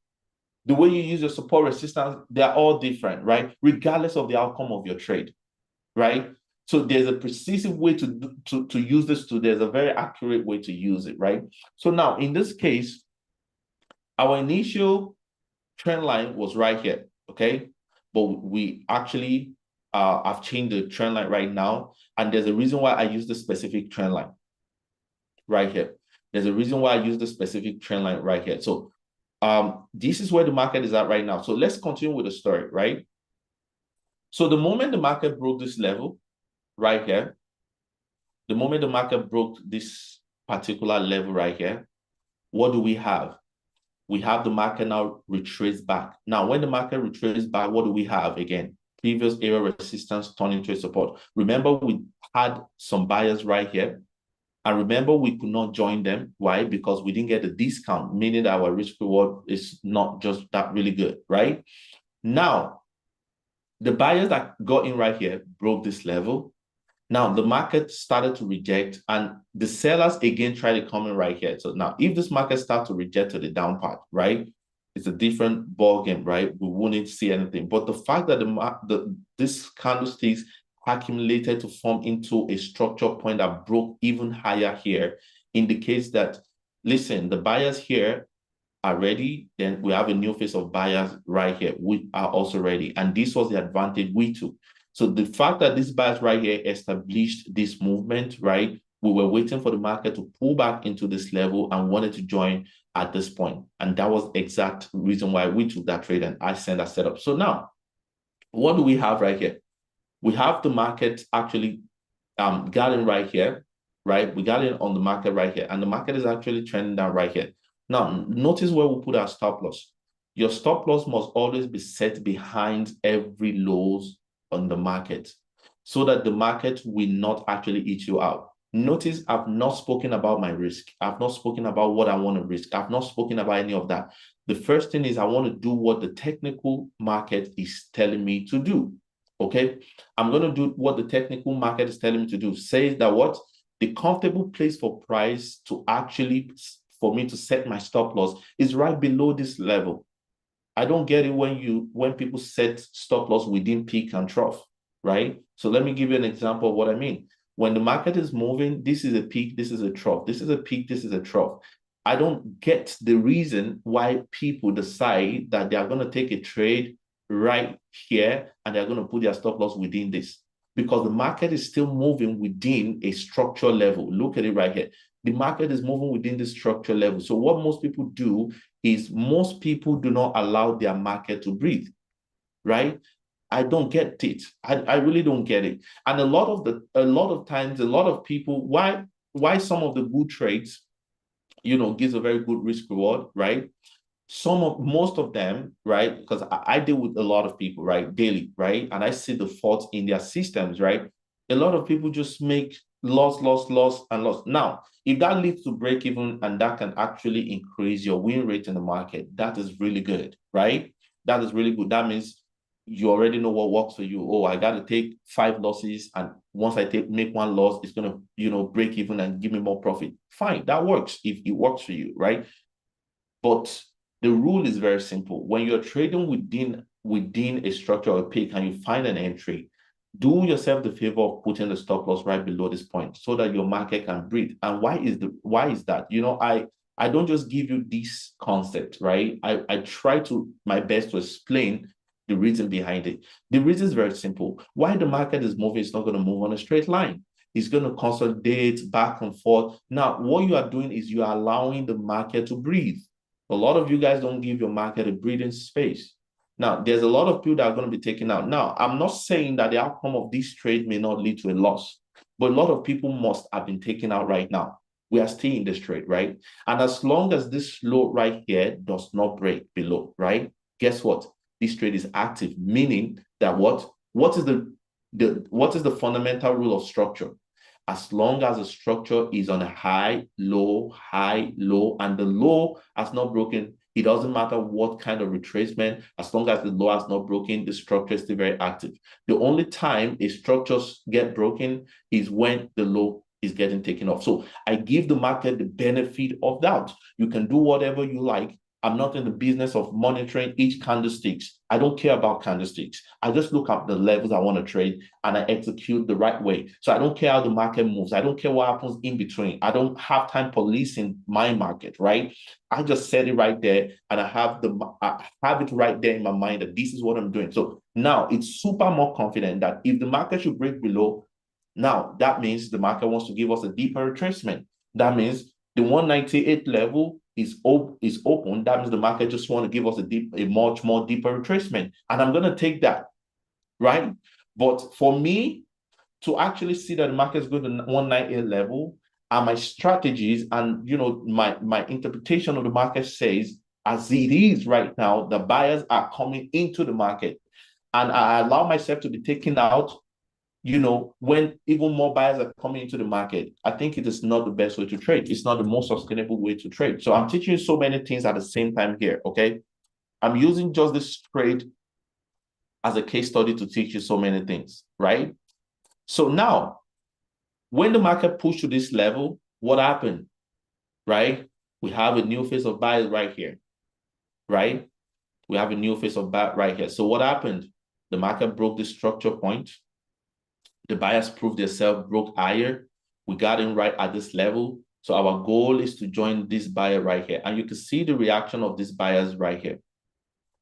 The way you use your support resistance, they're all different, right? Regardless of the outcome of your trade, right? So there's a precise way to use this there's a very accurate way to use it, right? So now in this case, our initial trend line was right here, okay? But we actually I've changed the trend line right now, and there's a reason why I use the specific trend line right here. There's a reason why I use the specific trend line right here. So this is where the market is at right now. So let's continue with the story, right? So the moment the market broke this level right here, the moment the market broke this particular level right here, what do we have? We have the market now retrace back. Now, when the market retraces back, what do we have again? Previous area resistance turning to support. Remember, we had some buyers right here. And remember, we could not join them. Why? Because we didn't get a discount, meaning that our risk reward is not just that really good, right? Now, the buyers that got in right here broke this level. Now, the market started to reject, and the sellers again tried to come in right here. So now, if this market starts to reject to the down part, right, it's a different ball game, right? We wouldn't see anything. But the fact that this candlesticks accumulated to form into a structure point that broke even higher here indicates that, listen, the buyers here are ready, then we have a new phase of buyers right here. We are also ready. And this was the advantage we took. So the fact that these buyers right here established this movement, right? We were waiting for the market to pull back into this level and wanted to join at this point. And that was the exact reason why we took that trade and I sent that setup. So now, what do we have right here? We have the market actually got in right here, right? We got in on the market right here, and the market is actually trending down right here. Now, notice where we put our stop loss. Your stop loss must always be set behind every lows on the market so that the market will not actually eat you out. Notice I've not spoken about my risk. I've not spoken about what I want to risk. I've not spoken about any of that. The first thing is I want to do what the technical market is telling me to do. Okay, I'm going to do what the technical market is telling me to do. Says that what? The comfortable place for price to actually, for me to set my stop loss is right below this level. I don't get it when people set stop loss within peak and trough, right? So let me give you an example of what I mean. When the market is moving, this is a peak, this is a trough. This is a peak, this is a trough. I don't get the reason why people decide that they are going to take a trade right here and they're going to put their stop loss within this, because the market is still moving within a structural level. Look at it right here. The market is moving within the structural level. So what most people do is most people do not allow their market to breathe, right? I don't get it. I really don't get it. And a lot of times, a lot of people, why some of the good trades, gives a very good risk reward, right? Most of them, right? Because I deal with a lot of people, right? Daily, right? And I see the faults in their systems, right? A lot of people just make loss, and loss. Now, if that leads to break even and that can actually increase your win rate in the market, that is really good, right? That is really good. That means you already know what works for you. Oh, I got to take 5 losses, and once I make 1 loss, it's going to, break even and give me more profit. Fine, that works if it works for you, right? But the rule is very simple. When you're trading within a structure or a peak and you find an entry, do yourself the favor of putting the stop loss right below this point so that your market can breathe. And why is that? I don't just give you this concept, right? I try to my best to explain the reason behind it. The reason is very simple. Why the market is moving is not going to move on a straight line. It's going to consolidate back and forth. Now, what you are doing is you are allowing the market to breathe. A lot of you guys don't give your market a breathing space. Now, there's a lot of people that are going to be taken out. Now, I'm not saying that the outcome of this trade may not lead to a loss, but a lot of people must have been taken out right now. We are still in this trade, right? And as long as this low right here does not break below, right? Guess what? This trade is active, meaning that what is the fundamental rule of structure? As long as the structure is on a high, low, and the low has not broken, it doesn't matter what kind of retracement, as long as the low has not broken, the structure is still very active. The only time a structures get broken is when the low is getting taken off. So I give the market the benefit of doubt. You can do whatever you like. I'm not in the business of monitoring each candlesticks. I don't care about candlesticks. I just look at the levels I want to trade and I execute the right way. So I don't care how the market moves. I don't care what happens in between. I don't have time policing my market, right? I just set it right there and I have it right there in my mind that this is what I'm doing. So now it's super more confident that if the market should break below, now that means the market wants to give us a deeper retracement. That means the 198 level is open. That means the market just want to give us a much more deeper retracement. And I'm going to take that, right? But for me to actually see that the market is going to 198 level, and my strategies and my interpretation of the market says, as it is right now, the buyers are coming into the market. And I allow myself to be taken out when even more buyers are coming into the market. I think it is not the best way to trade. It's not the most sustainable way to trade. So I'm teaching you so many things at the same time here, okay? I'm using just this trade as a case study to teach you so many things, right? So now, when the market pushed to this level, what happened, right? We have a new phase of buyers right here, right? We have a new phase of buy right here. So what happened? The market broke the structure point. The buyers proved themselves, broke higher. We got in right at this level. So our goal is to join this buyer right here. And you can see the reaction of these buyers right here.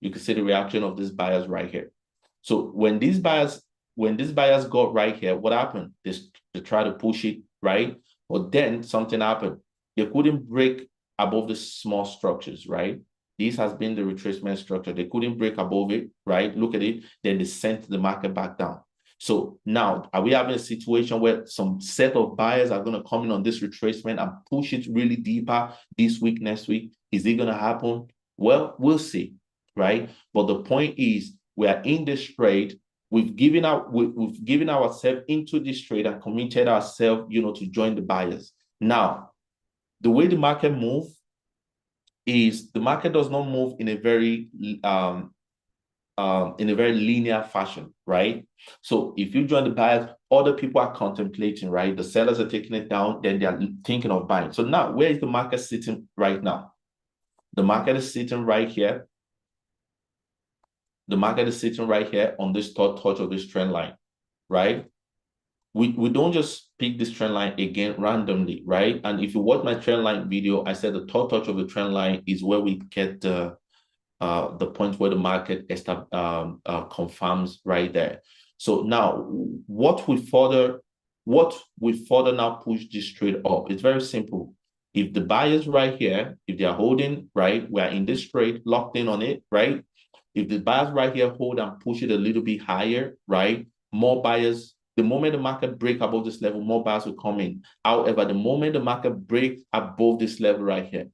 You can see the reaction of these buyers right here. So when these buyers got right here, what happened? They tried to push it, right? But then something happened. They couldn't break above the small structures, right? This has been the retracement structure. They couldn't break above it, right? Look at it. Then they sent the market back down. So now, are we having a situation where some set of buyers are going to come in on this retracement and push it really deeper this week, next week? Is it going to happen? Well, we'll see, right? But the point is, we are in this trade. We've given ourselves into this trade and committed ourselves, to join the buyers. Now, the way the market moves is the market does not move in a very linear fashion, right? So if you join the buyers, other people are contemplating, right? The sellers are taking it down, then they are thinking of buying. So now, where is the market sitting right now? The market is sitting right here. The market is sitting right here on this third touch of this trend line, right? We don't just pick this trend line again randomly, right? And if you watch my trend line video, I said the third touch of the trend line is where we get the point where the market confirms right there. So now, what we further now push this trade up? It's very simple. If the buyers right here, if they are holding, right, we are in this trade, locked in on it, right? If the buyers right here hold and push it a little bit higher, right, more buyers, the moment the market break above this level, more buyers will come in. However, the moment the market breaks above this level right here,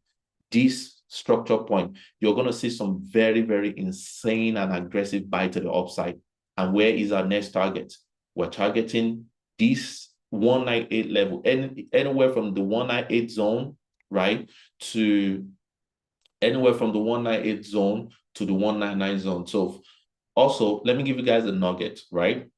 this structure point, you're going to see some very, very insane and aggressive buy to the upside. And where is our next target? We're targeting this 198 level, anywhere from the 198 zone, right, to anywhere from the 198 zone to the 199 zone. So also, let me give you guys a nugget, right?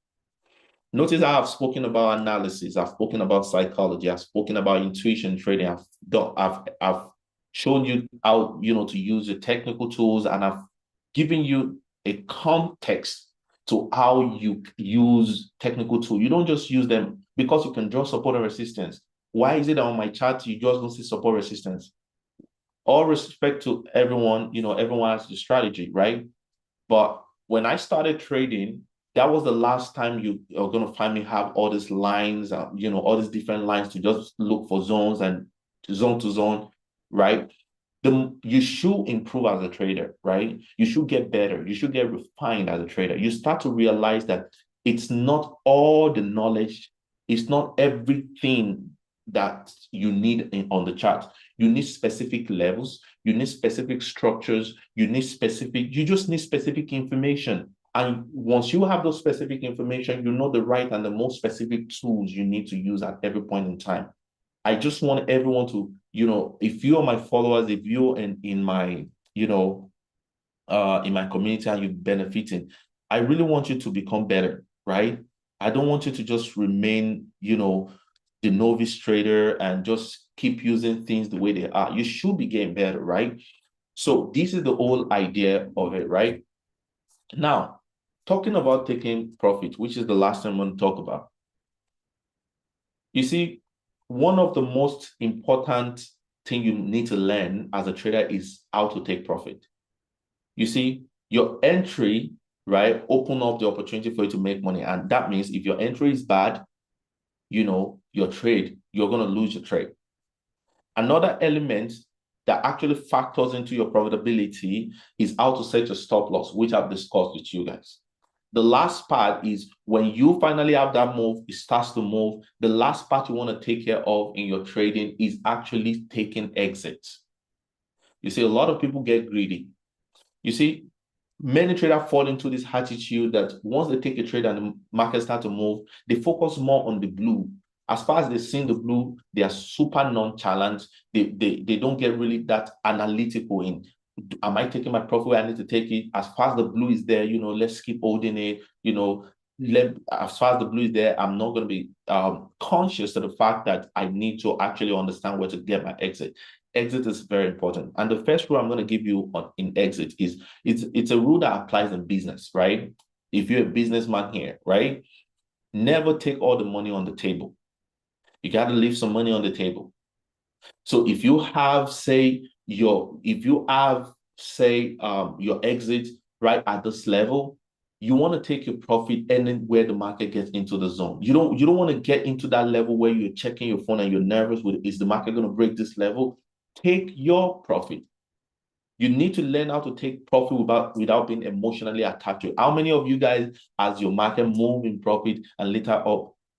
Notice I have spoken about analysis. I've spoken about psychology. I've spoken about intuition trading. I've shown you how, to use the technical tools, and I've given you a context to how you use technical tools. You don't just use them because you can draw support and resistance. Why is it that on my chart, you just don't see support resistance? All respect to everyone, everyone has the strategy, right? But when I started trading, That was the last time you are going to find me have all these lines, all these different lines to just look for zones and zone to zone, right? You should improve as a trader, right? You should get better. You should get refined as a trader. You start to realize that it's not all the knowledge, it's not everything that you need on the chart. You need specific levels, you need specific structures, you just need specific information. And once you have those specific information, you know the right and the most specific tools you need to use at every point in time. I just want everyone to, if you are my followers, if you're in my, in my community and you're benefiting, I really want you to become better, right? I don't want you to just remain, the novice trader and just keep using things the way they are. You should be getting better, right? So this is the whole idea of it, right? Now, talking about taking profit, which is the last thing I'm going to talk about. You see, one of the most important thing you need to learn as a trader is how to take profit. You see, your entry, right, open up the opportunity for you to make money. And that means if your entry is bad, your trade, you're going to lose your trade. Another element that actually factors into your profitability is how to set your stop loss, which I've discussed with you guys. The last part is when you finally have that move, it starts to move. The last part you want to take care of in your trading is actually taking exits. You see, a lot of people get greedy. You see, many traders fall into this attitude that once they take a trade and the market starts to move, they focus more on the blue. As far as they've seen the blue, they are super nonchalant. They don't get really that analytical in, am I taking my profit where I need to take it? As far as the blue is there, let's keep holding it. As far as the blue is there, I'm not going to be conscious of the fact that I need to actually understand where to get my exit. Exit is very important. And the first rule I'm going to give you in exit is it's a rule that applies in business, right? If you're a businessman here, right? Never take all the money on the table. You got to leave some money on the table. So if you have, your exit right at this level, you want to take your profit anywhere the market gets into the zone. You don't want to get into that level where you're checking your phone and you're nervous with, is the market going to break this level? Take your profit. You need to learn how to take profit without being emotionally attached to it. How many of you guys, as your market moved in profit and later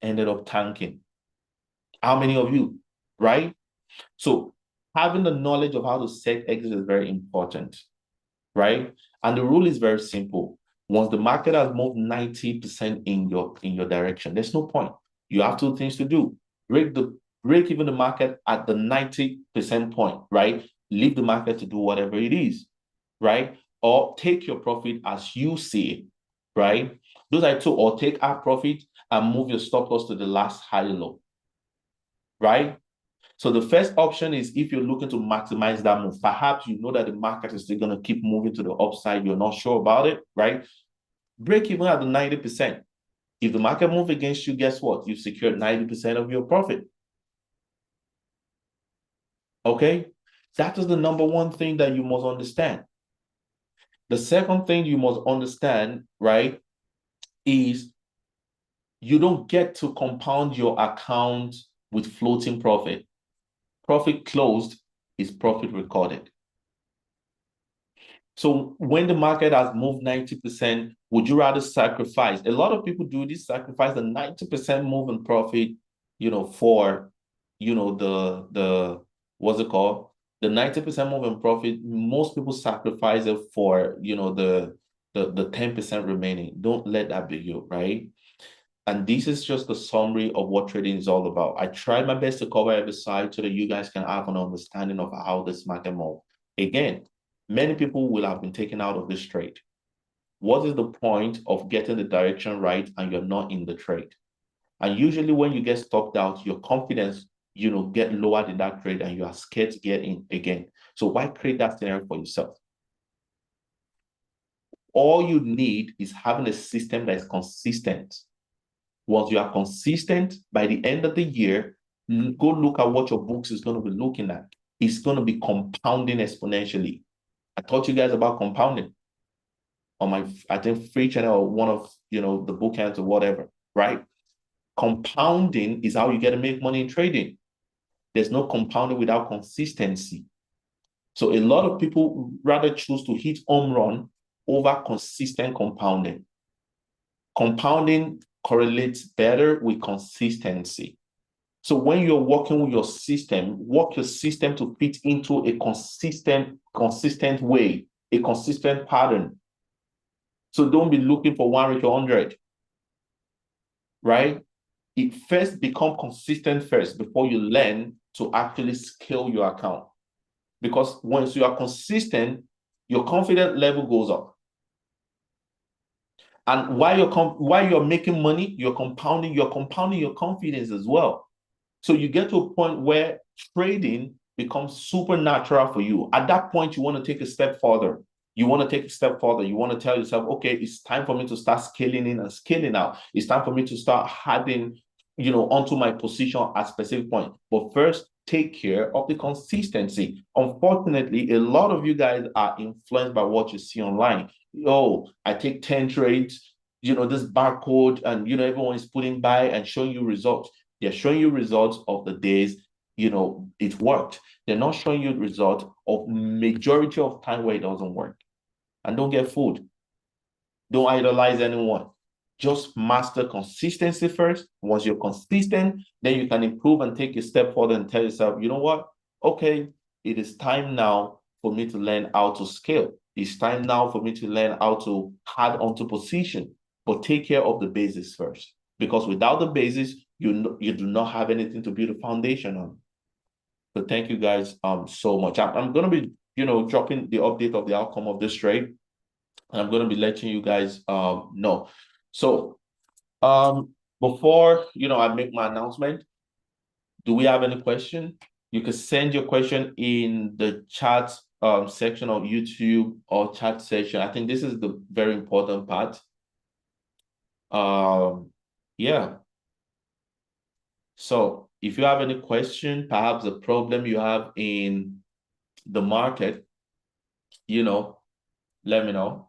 ended up tanking? How many of you, right? So having the knowledge of how to set exit is very important, right? And the rule is very simple. Once the market has moved 90% in your direction, there's no point. You have two things to do. Break even the market at the 90% point, right? Leave the market to do whatever it is, right? Or take your profit as you see it, right? Those are two, or take our profit and move your stop loss to the last high low, right? So the first option is if you're looking to maximize that move, perhaps you know that the market is still going to keep moving to the upside. You're not sure about it, right? Break even at the 90%. If the market moves against you, guess what? You've secured 90% of your profit. Okay? That is the number one thing that you must understand. The second thing you must understand, right, is you don't get to compound your account with floating profit. Profit closed is profit recorded. So when the market has moved 90%, would you rather sacrifice? A lot of people do this, sacrifice the 90% move in profit, for, the what's it called? The 90% move in profit, most people sacrifice it for, the 10% remaining. Don't let that be you, right? And this is just the summary of what trading is all about. I tried my best to cover every side so that you guys can have an understanding of how this market moves. Again, many people will have been taken out of this trade. What is the point of getting the direction right and you're not in the trade? And usually when you get stopped out, your confidence, get lowered in that trade and you are scared to get in again. So why create that scenario for yourself? All you need is having a system that is consistent. Once you are consistent, by the end of the year, go look at what your books is going to be looking at. It's going to be compounding exponentially. I taught you guys about compounding. on my, I think, free channel or one of, the bootcamps or whatever, right? Compounding is how you get to make money in trading. There's no compounding without consistency. So a lot of people rather choose to hit home run over consistent compounding. Compounding correlates better with consistency. So when you're working with your system, work your system to fit into a consistent way, a consistent pattern. So don't be looking for 1 to 100, right? It first become consistent first before you learn to actually scale your account. Because once you are consistent, your confidence level goes up. And while you're making money, you're compounding your confidence as well. So you get to a point where trading becomes supernatural for you. At that point, you want to take a step further. You want to take a step further. You want to tell yourself, okay, it's time for me to start scaling in and scaling out. It's time for me to start adding, onto my position at a specific point. But first, take care of the consistency. Unfortunately, a lot of you guys are influenced by what you see online. Oh, I take 10 trades, this barcode, and everyone is putting buy and showing you results. They're showing you results of the days, it worked. They're not showing you results of majority of time where it doesn't work. And don't get fooled. Don't idolize anyone. Just master consistency first. Once you're consistent, then you can improve and take a step further and tell yourself, you know what? Okay, it is time now for me to learn how to scale. It's time now for me to learn how to add onto position, but take care of the basics first. Because without the basics, you do not have anything to build a foundation on. So thank you guys so much. I'm going to be, dropping the update of the outcome of this trade. And I'm going to be letting you guys know. So before, I make my announcement, do we have any question? You can send your question in the chat section of YouTube or chat section. I think this is the very important part. Yeah. So if you have any question, perhaps a problem you have in the market, let me know.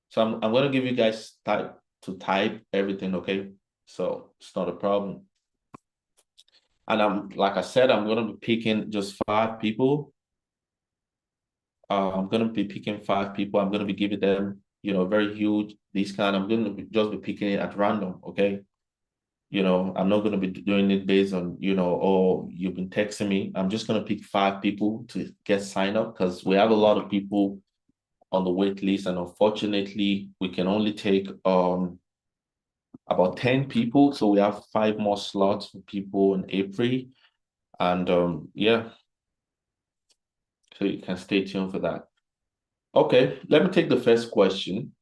So I'm going to give you guys time to type everything, okay? So it's not a problem. And like I said, I'm going to be picking just 5 people. I'm going to be picking 5 people. I'm going to be giving them, very huge discount. I'm going to just be picking it at random, okay? I'm not going to be doing it based on, oh, you've been texting me. I'm just going to pick 5 people to get signed up because we have a lot of people on the wait list. And unfortunately, we can only take about 10 people. So we have 5 more slots for people in April. And yeah, so you can stay tuned for that. Okay, let me take the first question.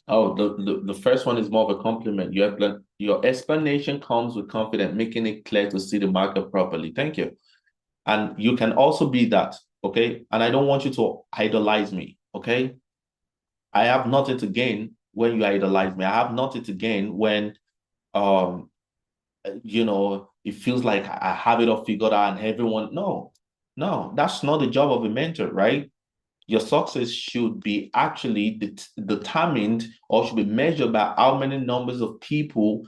Oh, the first one is more of a compliment. Your explanation comes with confidence, making it clear to see the market properly. Thank you. And you can also be that, okay? And I don't want you to idolize me, okay? I have nothing to gain when you idolize me. I have nothing to gain when it feels like I have it all figured out and everyone. No, that's not the job of a mentor, right? Your success should be actually determined or should be measured by how many numbers of people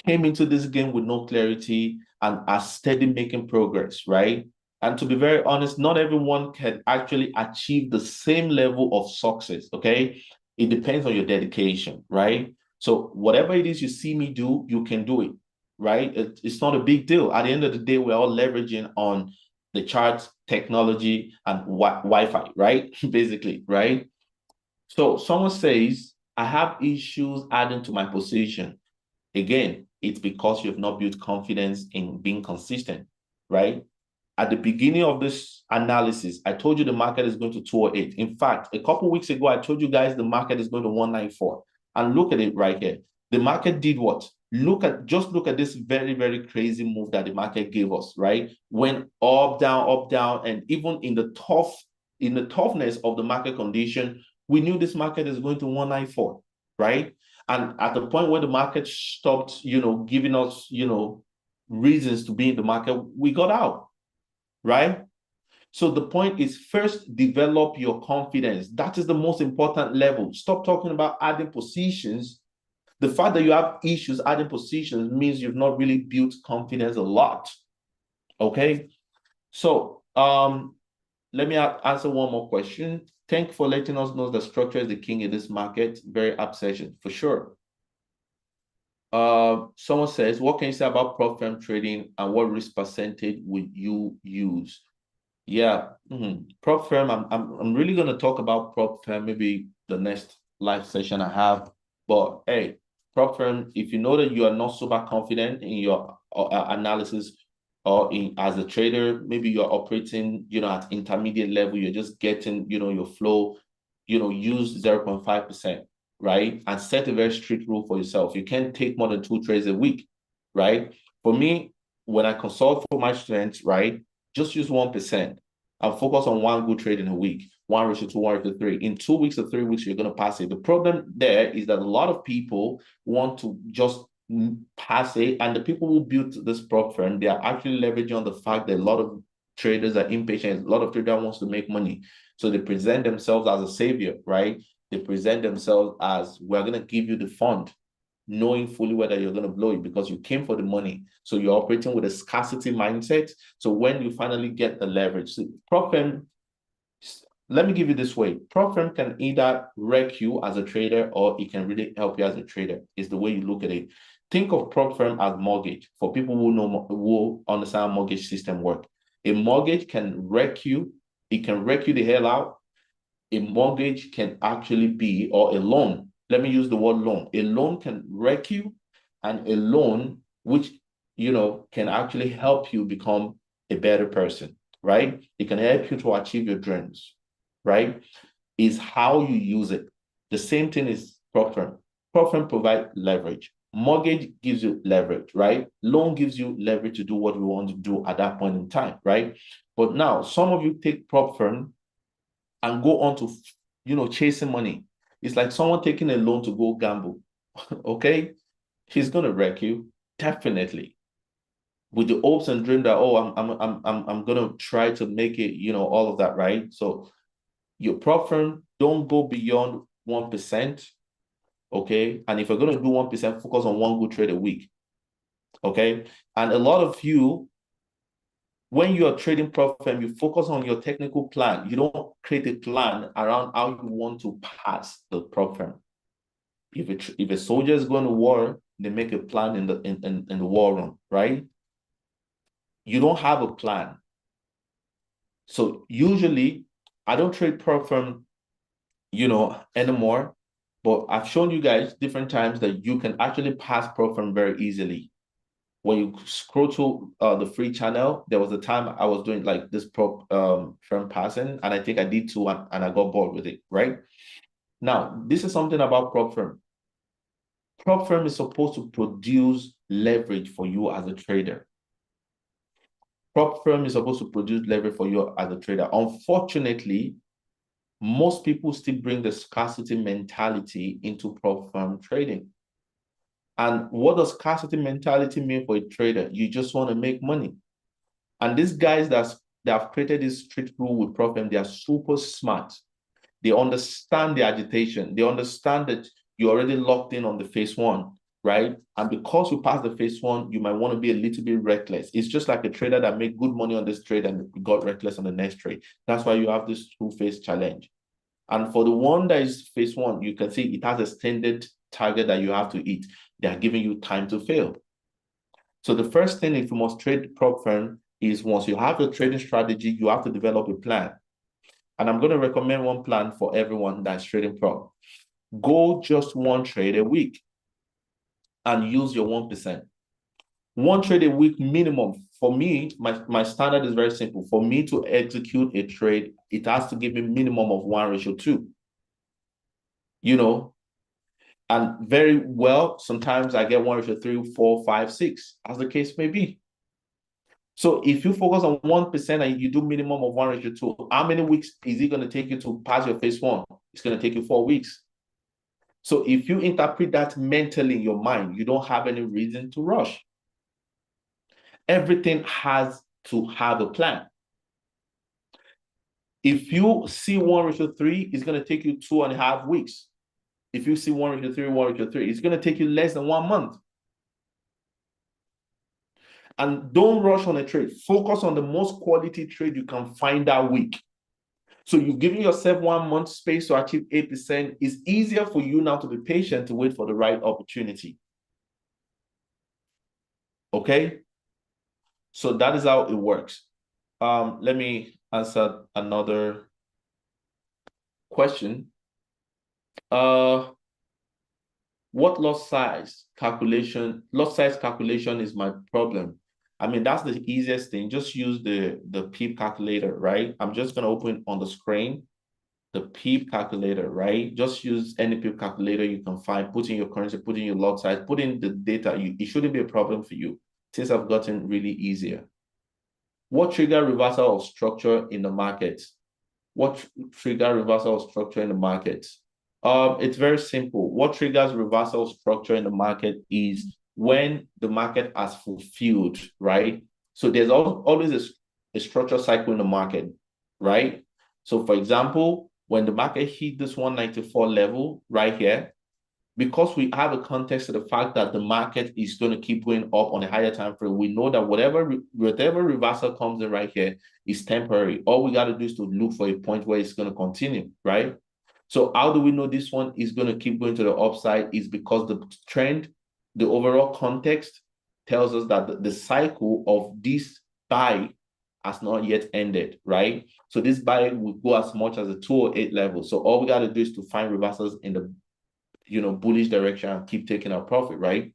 came into this game with no clarity and are steady making progress, right? And to be very honest, not everyone can actually achieve the same level of success, okay? It depends on your dedication, right? So whatever it is you see me do, you can do it, right? It's not a big deal. At the end of the day, we're all leveraging on the charts, technology, and Wi-Fi, right? Basically, right? So someone says, I have issues adding to my position. Again, it's because you have not built confidence in being consistent, right? At the beginning of this analysis, I told you the market is going to 208. In fact, a couple of weeks ago, I told you guys the market is going to 194. And look at it right here. The market did what? Just look at this very, very crazy move that the market gave us, right? Went up, down, and even in the toughness of the market condition, we knew this market is going to 194, right? And at the point where the market stopped, giving us, reasons to be in the market, we got out, right? So the point is, first develop your confidence. That is the most important level. Stop talking about adding positions. The fact that you have issues adding positions means you've not really built confidence a lot. Okay. So let me answer one more question. Thank you for letting us know that structure is the king in this market. Very obsession for sure. Someone says, what can you say about prop firm trading and what risk percentage would you use? Yeah, prop firm. I'm really gonna talk about prop firm maybe the next live session I have. But hey, prop firm, if you know that you are not super confident in your analysis or in as a trader, maybe you're operating, at intermediate level, you're just getting, your flow, use 0.5%, right? And set a very strict rule for yourself. You can't take more than 2 trades a week, right? For me, when I consult for my strengths, right, just use 1% and focus on one good trade in a week, 1:2, 1:3. In 2 weeks or 3 weeks, you're going to pass it. The problem there is that a lot of people want to just pass it, and the people who built this prop firm, they are actually leveraging on the fact that a lot of traders are impatient. A lot of traders wants to make money. So they present themselves as a savior, right? They present themselves as, we're going to give you the fund, knowing fully whether you're going to blow it because you came for the money. So you're operating with a scarcity mindset. So when you finally get the leverage, so prop firm, let me give you this way. Prop firm can either wreck you as a trader or it can really help you as a trader. Is the way you look at it. Think of prop firm as mortgage for people who understand how mortgage system work. A mortgage can wreck you. It can wreck you the hell out. A mortgage can actually be, or a loan, let me use the word loan. A loan can wreck you, and a loan which, can actually help you become a better person, right? It can help you to achieve your dreams, right? Is how you use it. The same thing is prop firm. Prop firm provide leverage. Mortgage gives you leverage, right? Loan gives you leverage to do what we want to do at that point in time, right? But now some of you take prop firm and go on to, chasing money. It's like someone taking a loan to go gamble. Okay, he's gonna wreck you, definitely, with the hopes and dream that, oh, I'm gonna try to make it, all of that, right? So your prop firm, don't go beyond 1%. Okay, and if you're gonna do 1%, focus on one good trade a week. Okay, and a lot of you, when you are trading prop firm, you focus on your technical plan. You don't create a plan around how you want to pass the prop firm. If a soldier is going to war, they make a plan in the war room, right? You don't have a plan. So usually, I don't trade prop firm, anymore. But I've shown you guys different times that you can actually pass prop firm very easily. When you scroll to the free channel, there was a time I was doing like this prop firm passing, and I think I did two, and I got bored with it, right? Now, this is something about prop firm. Prop firm is supposed to produce leverage for you as a trader. Prop firm is supposed to produce leverage for you as a trader. Unfortunately, most people still bring the scarcity mentality into prop firm trading. And what does scarcity mentality mean for a trader? You just want to make money. And these guys that have created this strict rule with prop firm, they are super smart. They understand the agitation. They understand that you're already locked in on the phase one, right? And because you pass the phase one, you might want to be a little bit reckless. It's just like a trader that made good money on this trade and got reckless on the next trade. That's why you have this two-phase challenge. And for the one that is phase one, you can see it has a standard target that you have to hit. They are giving you time to fail. So the first thing, if you must trade prop firm, is once you have your trading strategy, you have to develop a plan. And I'm going to recommend one plan for everyone that's trading prop. Go just one trade a week and use your 1%. One trade a week minimum. For me, my standard is very simple. For me to execute a trade, it has to give me minimum of 1:2. And very well, sometimes I get 1:3, 4, 5, 6, as the case may be. So if you focus on 1% and you do minimum of 1:2, how many weeks is it going to take you to pass your phase one? It's going to take you 4 weeks. So if you interpret that mentally in your mind, you don't have any reason to rush. Everything has to have a plan. If you see 1:3, it's going to take you 2.5 weeks. If you see 1:3, 1:3, it's going to take you less than 1 month. And don't rush on a trade. Focus on the most quality trade you can find that week. So you've given yourself 1 month space to achieve 8%. It's easier for you now to be patient to wait for the right opportunity. Okay? So that is how it works. Let me answer another question. What lot size calculation is my problem. I mean, that's the easiest thing. Just use the PEEP calculator, right? I'm just going to open on the screen the PEEP calculator, right? Just use any PEEP calculator you can find, put in your currency, put in your lot size, put in the data. It shouldn't be a problem for you. Things have gotten really easier. What trigger reversal of structure in the market? What trigger reversal of structure in the market? It's very simple. What triggers reversal structure in the market is when the market has fulfilled, right? So there's always a structure cycle in the market, right? So for example, when the market hit this 194 level right here, because we have a context of the fact that the market is going to keep going up on a higher time frame, we know that whatever reversal comes in right here is temporary. All we got to do is to look for a point where it's going to continue, right? So how do we know this one is going to keep going to the upside? Is because the trend, the overall context tells us that the cycle of this buy has not yet ended, right? So this buy will go as much as the 208 level. So all we got to do is to find reversals in the bullish direction and keep taking our profit, right?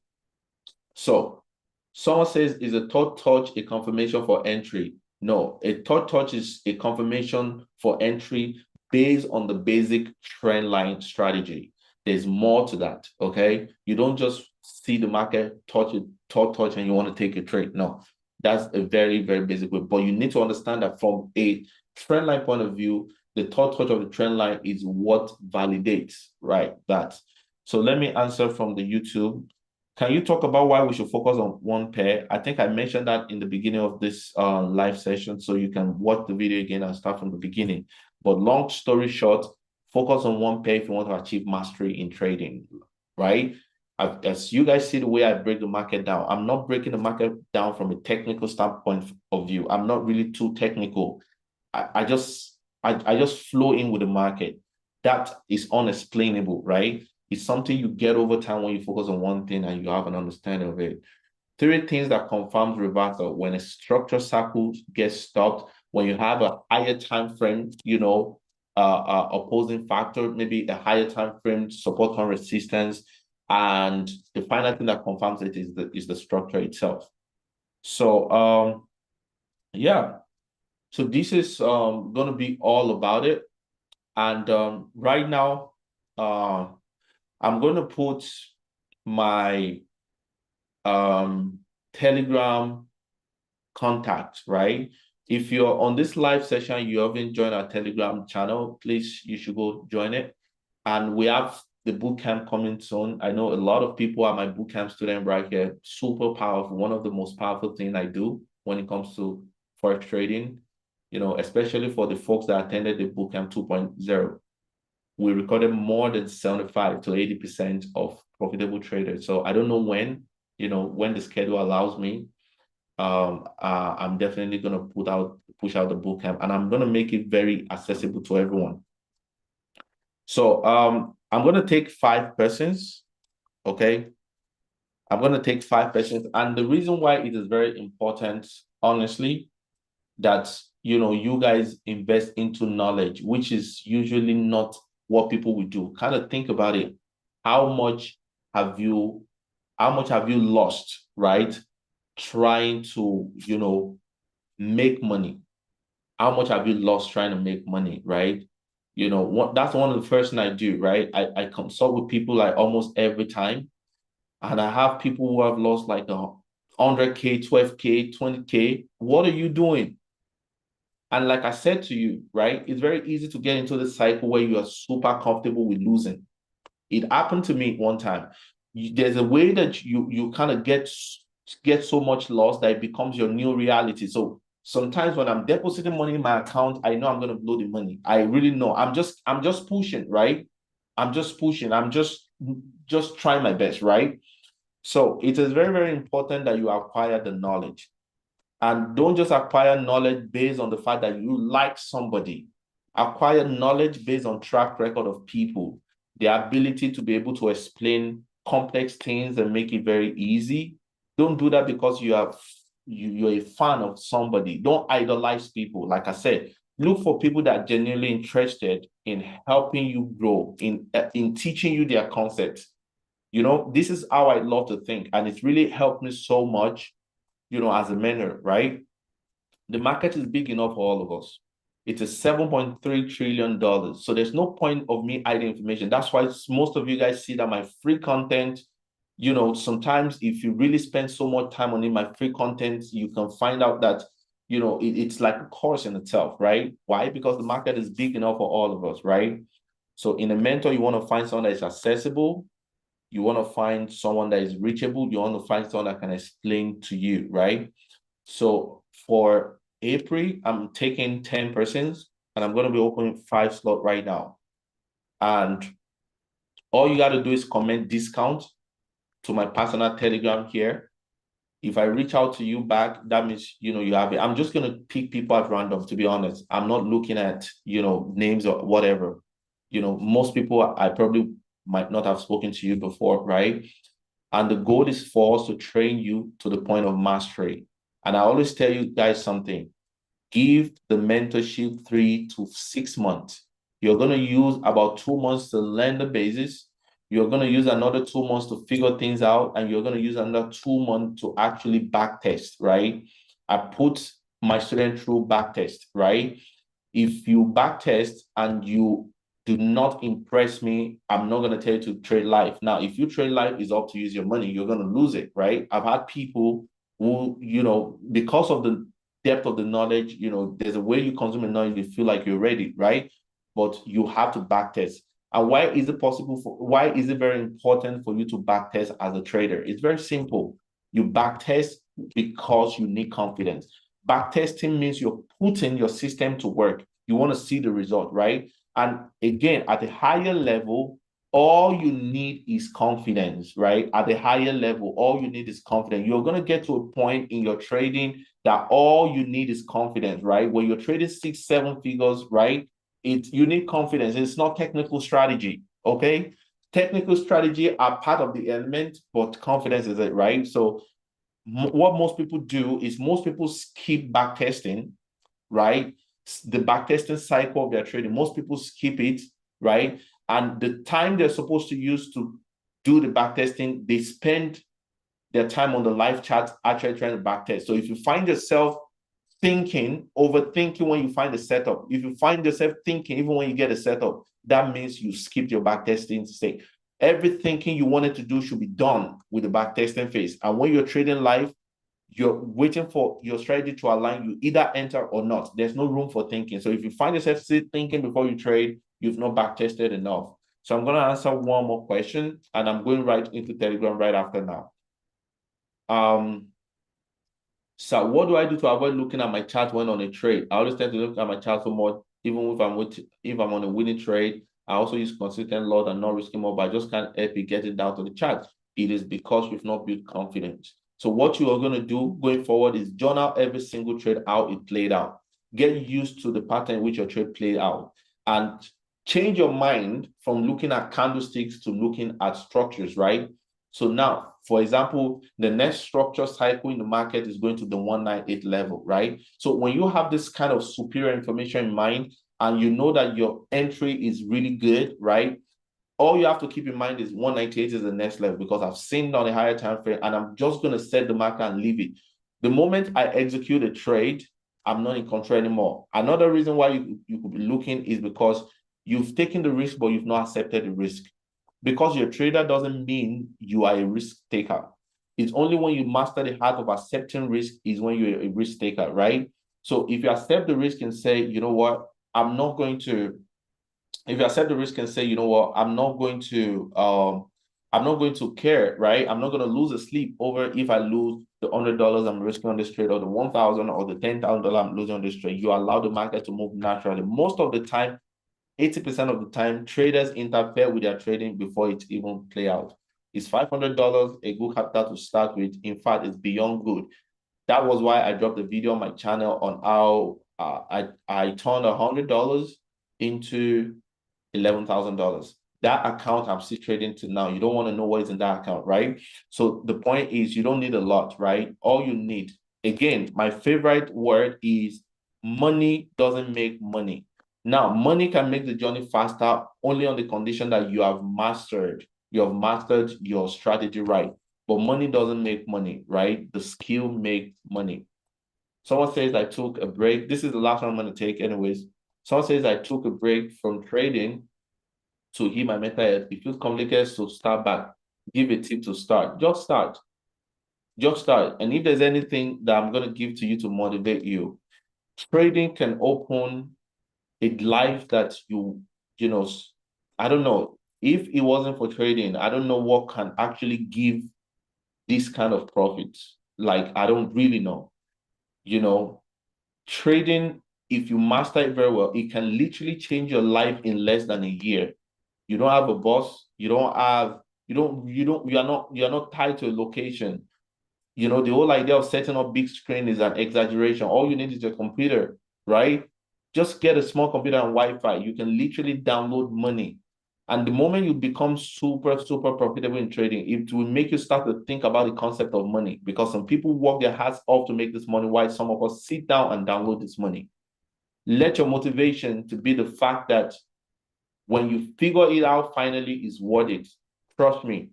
So someone says, is a third touch a confirmation for entry? No, a third touch is a confirmation for entry based on the basic trend line strategy. There's more to that, okay? You don't just see the market touch it, third touch, and you want to take a trade. No, that's a very, very basic way. But you need to understand that from a trend line point of view, the third touch of the trend line is what validates, right? That. So let me answer from the YouTube. Can you talk about why we should focus on one pair? I think I mentioned that in the beginning of this live session, so you can watch the video again and start from the beginning. But long story short, focus on one pair if you want to achieve mastery in trading, right? As you guys see the way I break the market down, I'm not breaking the market down from a technical standpoint of view. I'm not really too technical. I just flow in with the market. That is unexplainable, right? It's something you get over time when you focus on one thing and you have an understanding of it. 3 things that confirms reversal: when a structure cycle gets stopped, when you have a higher time frame, opposing factor, maybe a higher time frame, support and resistance, and the final thing that confirms it is the structure itself. So yeah, so this is going to be all about it. And right now, I'm going to put my Telegram contact, right? If you're on this live session, you haven't joined our Telegram channel, please, you should go join it. And we have the bootcamp coming soon. I know a lot of people are my bootcamp student right here. Super powerful. One of the most powerful things I do when it comes to Forex trading, especially for the folks that attended the bootcamp 2.0. We recorded more than 75 to 80% of profitable traders. So I don't know when the schedule allows me. I'm definitely going to push out the bootcamp, and I'm going to make it very accessible to everyone. So I'm going to take 5 persons. Okay. I'm going to take 5 persons. And the reason why it is very important, honestly, that you guys invest into knowledge, which is usually not what people would do. Kind of think about it. How much have you lost, right? Trying to, make money. How much have you lost trying to make money, right? That's one of the first things I do, right? I consult with people like almost every time. And I have people who have lost like 100K, 12K, 20K. What are you doing? And like I said to you, right, it's very easy to get into this cycle where you are super comfortable with losing. It happened to me one time. There's a way that you kind of get so much loss that it becomes your new reality. So Sometimes when I'm depositing money in my account, I know I'm going to blow the money. I really know. I'm just pushing, right? I'm just pushing. I'm just trying my best, right? So it is very, very important that you acquire the knowledge. And don't just acquire knowledge based on the fact that you like somebody. Acquire knowledge based on track record of people, the ability to be able to explain complex things and make it very easy. Don't do that because you're a fan of somebody. Don't idolize people. Like I said, look for people that are genuinely interested in helping you grow, in teaching you their concepts. This is how I love to think, and it's really helped me so much, as a mentor, right? The market is big enough for all of us. It is $7.3 trillion. So there's no point of me hiding information. That's why most of you guys see that my free content, sometimes if you really spend so much time on it, my free content, you can find out that, it's like a course in itself, right? Why? Because the market is big enough for all of us, right? So in a mentor, you want to find someone that is accessible. You want to find someone that is reachable. You want to find someone that can explain to you, right? So for April, I'm taking 10 persons and I'm going to be opening 5 slots right now. And all you got to do is comment discount to my personal Telegram here. If I reach out to you back, that means, you have it. I'm just going to pick people at random, to be honest. I'm not looking at, names or whatever. Most people, I probably might not have spoken to you before, right? And the goal is for us to train you to the point of mastery. And I always tell you guys something. Give the mentorship 3 to 6 months. You're going to use about 2 months to learn the basis. You're going to use another 2 months to figure things out. And you're going to use another 2 months to actually back test, right? I put my student through back test, right? If you back test and you do not impress me, I'm not going to tell you to trade live. Now, if you trade live, it's up to use your money. You're going to lose it, right? I've had people who, because of the depth of the knowledge, there's a way you consume the knowledge, you feel like you're ready, right? But you have to back test. And why is it very important for you to back test as a trader? It's very simple. You back test because you need confidence. Back testing means you're putting your system to work. You want to see the result, right? And again, at a higher level, all you need is confidence, right? At a higher level, all you need is confidence. You're going to get to a point in your trading that all you need is confidence, right? When you're trading 6, 7 figures, right? You need confidence. It's not technical strategy, okay? Technical strategy are part of the element, but confidence is it, right? So what most people do is most people skip back testing, right? The back testing cycle of their trading, most people skip it, right? And the time they're supposed to use to do the back testing, they spend their time on the live chat actually trying to back test. So if you find yourself overthinking when you find the setup, if you find yourself thinking even when you get a setup, that means you skipped your back testing stage. Everything you wanted to do should be done with the back testing phase. And when you're trading live, you're waiting for your strategy to align. You either enter or not. There's no room for thinking. So if you find yourself thinking before you trade, you've not back tested enough. So I'm going to answer one more question, and I'm going right into Telegram right after now. So what do I do to avoid looking at my chart when on a trade? I always tend to look at my chart for more, even if I'm on a winning trade. I also use consistent lot and not risking more, but I just can't help it get it down to the chart. It is because you've not built confidence. So what you are going to do going forward is journal every single trade, how it played out. Get used to the pattern in which your trade played out, and change your mind from looking at candlesticks to looking at structures, right? So now, for example, the next structure cycle in the market is going to the 198 level, right? So when you have this kind of superior information in mind and you know that your entry is really good, right? All you have to keep in mind is 198 is the next level, because I've seen it on a higher time frame and I'm just going to set the market and leave it. The moment I execute a trade, I'm not in control anymore. Another reason why you could be looking is because you've taken the risk, but you've not accepted the risk. Because you're a trader doesn't mean you are a risk taker. It's only when you master the art of accepting risk is when you're a risk taker, right? So if you accept the risk and say, you know what, I'm not going to, if you accept the risk and say, you know what, I'm not going to I'm not going to care, right? I'm not going to lose a sleep over if I lose the $100 I'm risking on this trade, or the 1,000 or the $10,000 I'm losing on this trade. You allow the market to move naturally. Most of the time, 80% of the time, traders interfere with their trading before it even play out. Is $500 a good capital to start with? In fact, it's beyond good. That was why I dropped a video on my channel on how I turned $100 into $11,000. That account I'm still trading to now. You don't want to know what is in that account, right? So the point is, you don't need a lot, right? All you need, again, my favorite word is money doesn't make money. Now, money can make the journey faster only on the condition that you have mastered your strategy, right? But money doesn't make money, right? The skill makes money. Someone says I took a break. This is the last one I'm going to take anyways. Someone says I took a break from trading to heal my mental health. It feels complicated to start back. Give a tip to start. Just start. Just start. And if there's anything that I'm going to give to you to motivate you, trading can open a life that you know, I don't know. If it wasn't for trading, I don't know what can actually give this kind of profits. Like, I don't really know. You know, trading, if you master it very well, it can literally change your life in less than a year. You don't have a boss, you are not tied to a location. You know, the whole idea of setting up big screen is an exaggeration. All you need is your computer, right? Just get a small computer and Wi-Fi. You can literally download money. And the moment you become super, super profitable in trading, it will make you start to think about the concept of money, because some people work their hearts off to make this money, while some of us sit down and download this money. Let your motivation to be the fact that when you figure it out, finally is worth it. Trust me,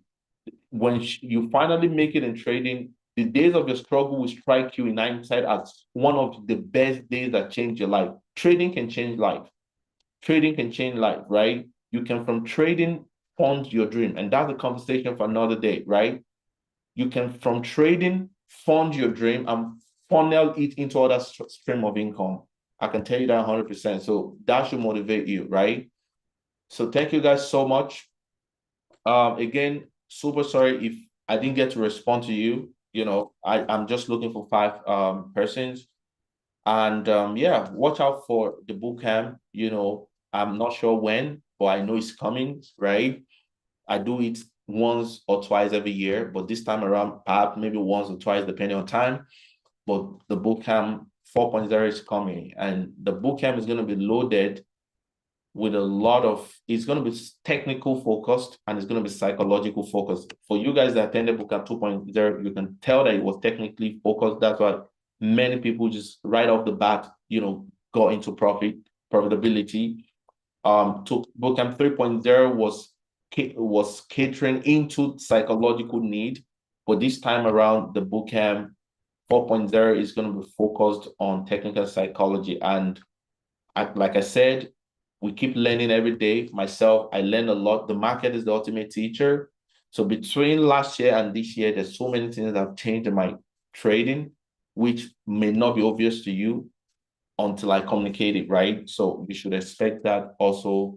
when you finally make it in trading, the days of your struggle will strike you in hindsight as one of the best days that change your life. Trading can change life. Trading can change life, right? You can, from trading, fund your dream. And that's a conversation for another day, right? You can, from trading, fund your dream and funnel it into other stream of income. I can tell you that 100%. So that should motivate you, right? So thank you guys so much. Again, super sorry if I didn't get to respond to you. You know, I'm just looking for 5 persons. And yeah, watch out for the boot camp. You know, I'm not sure when, but I know it's coming, right? I do it once or twice every year, but this time around, perhaps maybe once or twice, depending on time. But the boot camp 4.0 is coming, and the boot camp is going to be loaded with a lot of, it's going to be technical focused and it's going to be psychological focused. For you guys that attended bootcamp 2.0, you can tell that it was technically focused. That's why many people just right off the bat, you know, got into profitability. To bootcamp 3.0 was catering into psychological need, but this time around the bootcamp 4.0 is going to be focused on technical psychology. And like I said, we keep learning every day. Myself, I learn a lot. The market is the ultimate teacher. So between last year and this year, there's so many things that have changed in my trading, which may not be obvious to you until I communicate it, right? So you should expect that also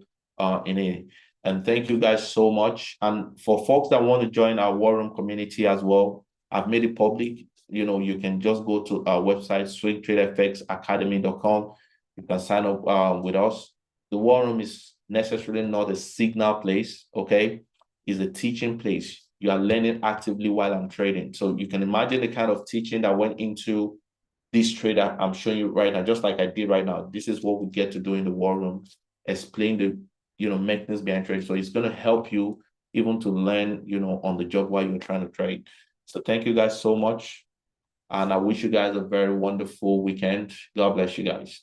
in it. And thank you guys so much. And for folks that want to join our War Room community as well, I've made it public. You know, you can just go to our website, swingtradefxacademy.com. You can sign up with us. The War Room is necessarily not a signal place, okay? It's a teaching place. You are learning actively while I'm trading. So you can imagine the kind of teaching that went into this trade that I'm showing you right now, just like I did right now. This is what we get to do in the War Room, explain the, you know, mechanisms behind trade. So it's going to help you even to learn, you know, on the job while you're trying to trade. So thank you guys so much. And I wish you guys a very wonderful weekend. God bless you guys.